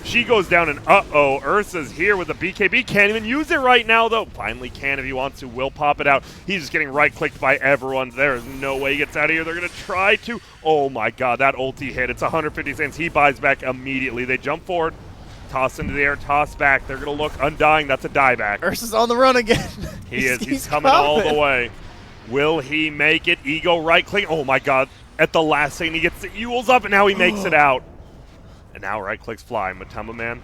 She goes down, and uh-oh, Ursa's here with the BKB. Can't even use it right now, though. Finally can if he wants to. Will pop it out. He's just getting right-clicked by everyone. There is no way he gets out of here. They're going to try to. Oh, my God, that ulti hit. It's 150 cents. He buys back immediately. They jump forward, toss into the air, toss back. They're going to look undying. That's a dieback. Ursa's on the run again. He is. He's coming all the way. Will he make it? Ego right-click. Oh, my God. At the last second, he gets the Ewel's up, and now he makes it out. And now right-clicks fly. Matamba Man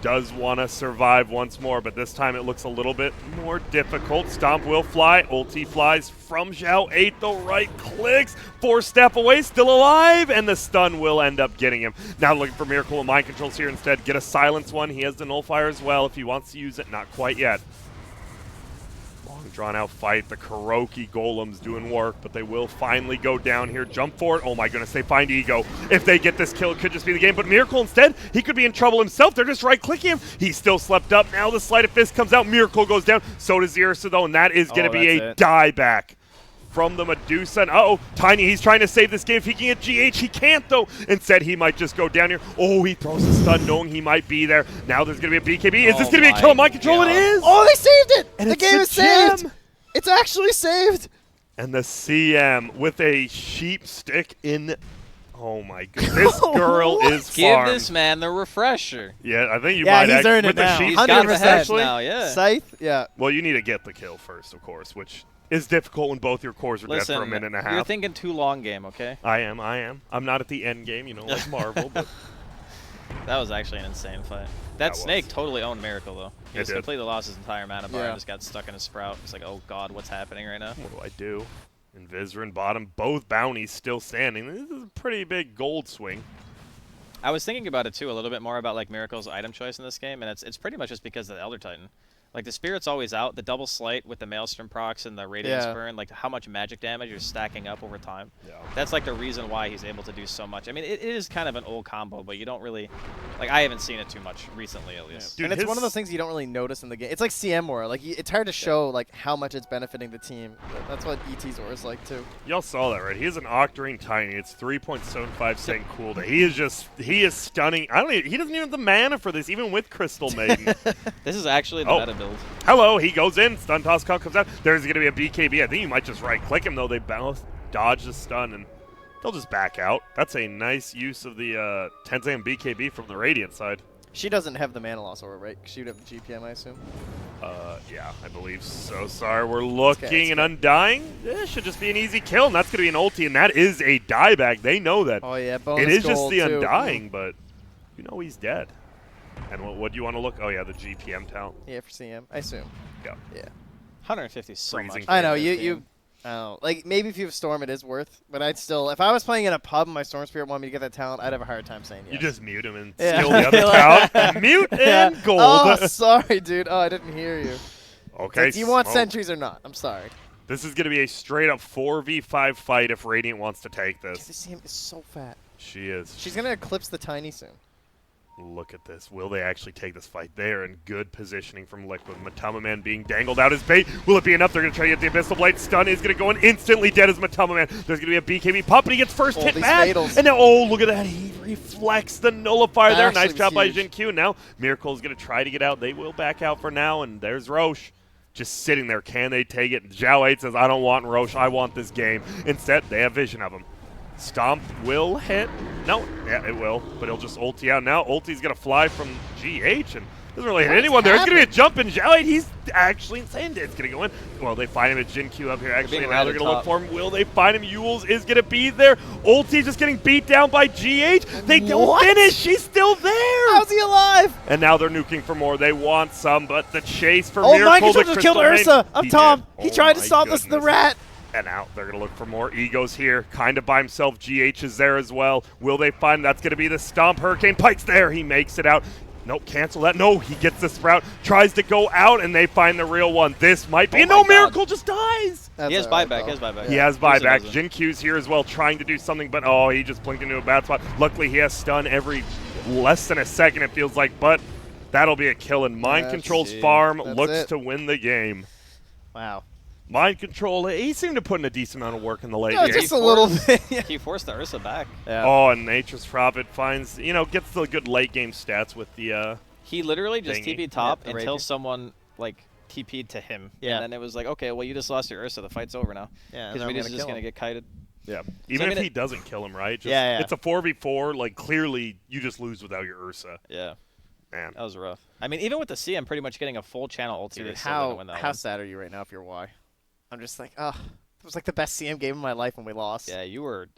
does want to survive once more, but this time it looks a little bit more difficult. Stomp will fly. Ulti flies from Zhao 8. The right clicks. 4-step away. Still alive. And the stun will end up getting him. Now looking for Miracle and Mind Controls here instead. Get a silence one. He has the Nullifier as well if he wants to use it. Not quite yet. Long Drawn-out fight. The Kuroki Golems doing work, but they will finally go down here. Jump for it. Oh my goodness, they find Ego. If they get this kill, it could just be the game. But Miracle instead, he could be in trouble himself. They're just right-clicking him. He's still slept up. Now the Sleight of Fist comes out. Miracle goes down. So does the Ursa, though, and that is going to be a dieback from the Medusa. And Tiny, he's trying to save this game. If he can get GH, he can't, though. Instead, he might just go down here. Oh, he throws a stun, knowing he might be there. Now there's going to be a BKB. Is this going to be a kill on Mind Control? It is! Oh, they saved it! And the game is saved! It's actually saved! And the CM with a sheep stick in. Oh my goodness. This girl is farmed. Give this man the refresher. Yeah, I think you might he's earned with it now. the sheep 100%. Got the heads actually. now, yeah. Scythe? Yeah. Well, you need to get the kill first, of course, which is difficult when both your cores are Listen, dead for a minute and a half. You're thinking too long game, okay? I am. I'm not at the end game, like Marvel, but That was actually an insane fight. That snake totally owned Miracle, though. He just completely lost his entire mana bar and just got stuck in a sprout. It's like, oh god, what's happening right now? what do I do? Invisor and bottom, both bounties still standing. This is a pretty big gold swing. I was thinking about it too, a little bit more about like Miracle's item choice in this game, and it's pretty much just because of the Elder Titan. Like the Spirit's always out, the double slight with the Maelstrom procs and the Radiance burn, like how much magic damage you're stacking up over time. Yeah. That's like the reason why he's able to do so much. I mean, it is kind of an old combo, but you don't really, like I haven't seen it too much recently at least. Dude, and it's one of those things you don't really notice in the game. It's like CM Aura. Like it's hard to show like how much it's benefiting the team. That's what ET's Aura is like too. Y'all saw that, right? He is an Octarine Tiny. It's 3.75 second cooldown. He is stunning. He doesn't even have the mana for this, even with Crystal Maiden. This is actually the meta build. Hello, he goes in. Stun toss comes out. There's going to be a BKB. I think you might just right-click him, though. They both dodge the stun, and they'll just back out. That's a nice use of the Tenzan BKB from the Radiant side. She doesn't have the mana loss aura, right? She would have the GPM, I assume. Yeah, I believe so. Sorry, we're looking and Undying. This should just be an easy kill, and that's going to be an ulti, and that is a dieback. They know that. Oh, yeah, bonus it is just gold, the too. Undying, but he's dead. And what do you want to look? Oh, yeah, the GPM talent. Yeah, for CM, I assume. Yeah. 150 is so Freezing. much. I know, like, maybe if you have Storm, it is worth, but I'd still, if I was playing in a pub and my Storm Spirit wanted me to get that talent, I'd have a hard time saying yes. You just mute him and Yeah. steal the other talent. Mute and gold. Oh, sorry, dude. Oh, I didn't hear you. Okay. Do you want sentries or not? I'm sorry. This is going to be a straight-up 4v5 fight if Radiant wants to take this. This CM is so fat. She is. She's going to eclipse the Tiny soon. Look at this. Will they actually take this fight? They are in good positioning from Liquid. Matama Man being dangled out as bait. Will it be enough? They're going to try to get the Abyssal Blade. Stun is going to go in. Instantly dead as Matama Man. There's going to be a BKB pop, and he gets first hit back. Fatals. And now, look at that. He reflects the nullifier there. Nice job by Jin Q. Now, Miracle is going to try to get out. They will back out for now, and there's Roche. Just sitting there. Can they take it? Zhao 8 says, I don't want Roche. I want this game. Instead, they have vision of him. Stomp will hit. No, yeah, it will, but he'll just ulti out. Now ulti's going to fly from GH and doesn't really hit anyone. There's going to be a jump in Zhao 8. He's actually insane. It's going to go in. Well, they find him at Jin Q up here, actually, and now they're going to look for him. Will they find him? Yules is going to be there. Ulti just getting beat down by GH. They don't finish. She's still there. How's he alive? And now they're nuking for more. They want some, but the chase for Mind Miracle. Control just killed Ursa up top. He tried to stop us, the rat. And out. They're going to look for more. Egos here. Kind of by himself. GH is there as well. Will they find? That's going to be the Stomp. Hurricane Pike's there. He makes it out. Nope, cancel that. No, he gets the Sprout. Tries to go out, and they find the real one. This might be. No, Miracle just dies. He has buyback. He has buyback. Jin Q's here as well, trying to do something, but he just blinked into a bad spot. Luckily, he has stun every less than a second, it feels like, but that'll be a kill, and Mind Control's farm looks to win the game. Wow. Mind Control, he seemed to put in a decent amount of work in the late game. Just a little bit. He forced the Ursa back. Yeah. Oh, and Nature's Prophet finds, gets the good late game stats with the He literally just TP'd top until Radiant. someone, like, TP'd to him. Yeah. And then it was like, okay, well, you just lost your Ursa. The fight's over now. Yeah, Because Radiant's just going to get kited. Yeah. Even if he doesn't kill him, right? Just, yeah. It's a 4v4. Like, clearly, you just lose without your Ursa. Yeah. Man. That was rough. I mean, even with the CM pretty much getting a full channel ulti, Dude, they still didn't win that how one. sad are you right now if you're Y? I'm just like, it was like the best CM game of my life when we lost. Yeah, you were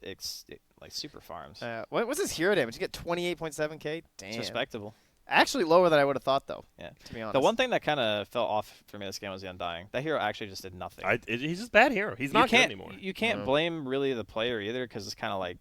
like super farms. What was his hero damage? You get 28.7k? Damn. It's respectable. Actually lower than I would have thought, though. Yeah. To be honest. The one thing that kind of fell off for me this game was the Undying. That hero actually just did nothing. He's just a bad hero. He's not good anymore. You can't blame really the player either, because it's kind of like,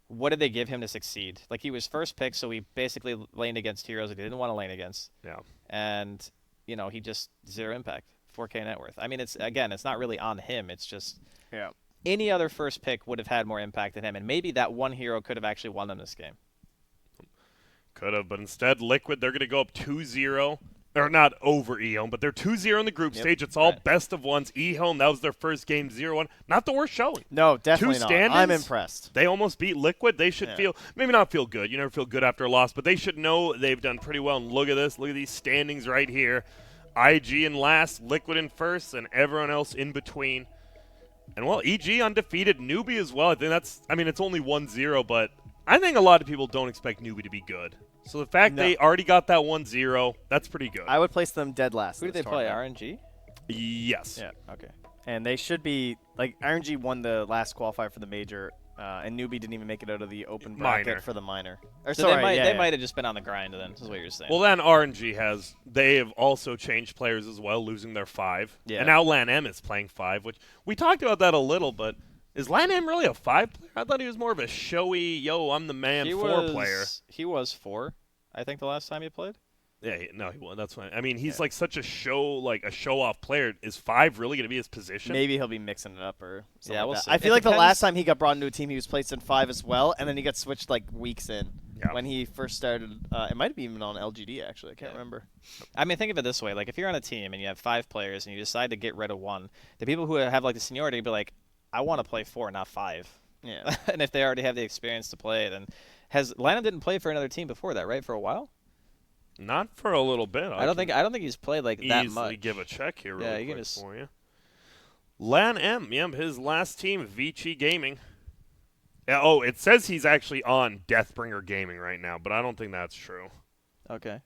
what did they give him to succeed? Like, he was first pick, so he basically laned against heroes that he didn't want to lane against. Yeah. And, he just zero impact. 4K net worth. I mean, it's not really on him. It's just Yeah. any other first pick would have had more impact than him, and maybe that one hero could have actually won them this game. Could have, but instead, Liquid, they're going to go up 2-0. Or not over EHOME, but they're 2-0 in the group stage. It's all best of ones. EHOME, that was their first game, 0-1. Not the worst showing. No, definitely Two not. stand-ins. I'm impressed. They almost beat Liquid. They should feel, maybe not feel good. You never feel good after a loss, but they should know they've done pretty well. And look at this. Look at these standings right here. IG in last, Liquid in first, and everyone else in between. And, well, EG undefeated. Newbie as well. I mean, it's only 1-0, but I think a lot of people don't expect Newbie to be good. So the fact they already got that 1-0, that's pretty good. I would place them dead last. Who did they play? RNG? Yes. Yeah. Okay. And they should be, like, RNG won the last qualifier for the major, and Newbie didn't even make it out of the open bracket Minor. for the minor. Or So sorry, they might have just been on the grind then, is what you're saying. Well, then RNG they have also changed players as well, losing their 5. Yeah. And now LAN-M is playing 5, which we talked about that a little, but is LAN-M really a 5 player? I thought he was more of a showy, I'm the man 4 player. He was 4, I think, the last time he played. Yeah, he won. That's fine. I mean, he's like such a show-off player. Is 5 really going to be his position? Maybe he'll be mixing it up or something Yeah, like we'll that. see. I feel It like the depends. last time he got brought into a team, he was placed in 5 as well, and then he got switched like weeks in. Yeah. When he first started. It might have been even on LGD, actually. I can't remember. I mean, think of it this way. Like, if you're on a team and you have 5 players and you decide to get rid of 1, the people who have, like, the seniority be like, I want to play 4, not 5. Yeah. And if they already have the experience to play it. And Lana didn't play for another team before that, right, for a while? Not for a little bit. I don't think he's played, like, that easily much. give a check here Yeah, real you can quick just- for you. LAN-M, his last team, Vici Gaming. Yeah, it says he's actually on Deathbringer Gaming right now, but I don't think that's true. Okay.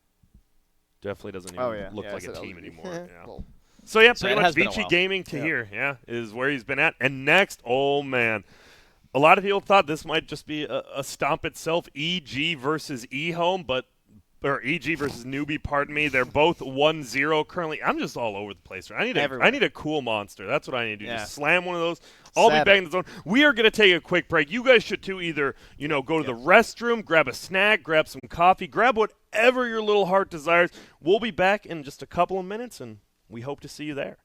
Definitely doesn't even look I like a said team LGD. anymore. Yeah. Well, So, yeah, So pretty it much has been a Vici while. Gaming to here, is where he's been at. And next, oh, man. A lot of people thought this might just be a stomp itself, EG versus EHOME, or EG versus Newbie, pardon me. They're both 1-0 currently. I'm just all over the place. I need a cool monster. That's what I need to do. Yeah. Just slam one of those. I'll be back in the zone. We are going to take a quick break. You guys should too. Either, go to the restroom, grab a snack, grab some coffee, grab whatever your little heart desires. We'll be back in just a couple of minutes, and we hope to see you there.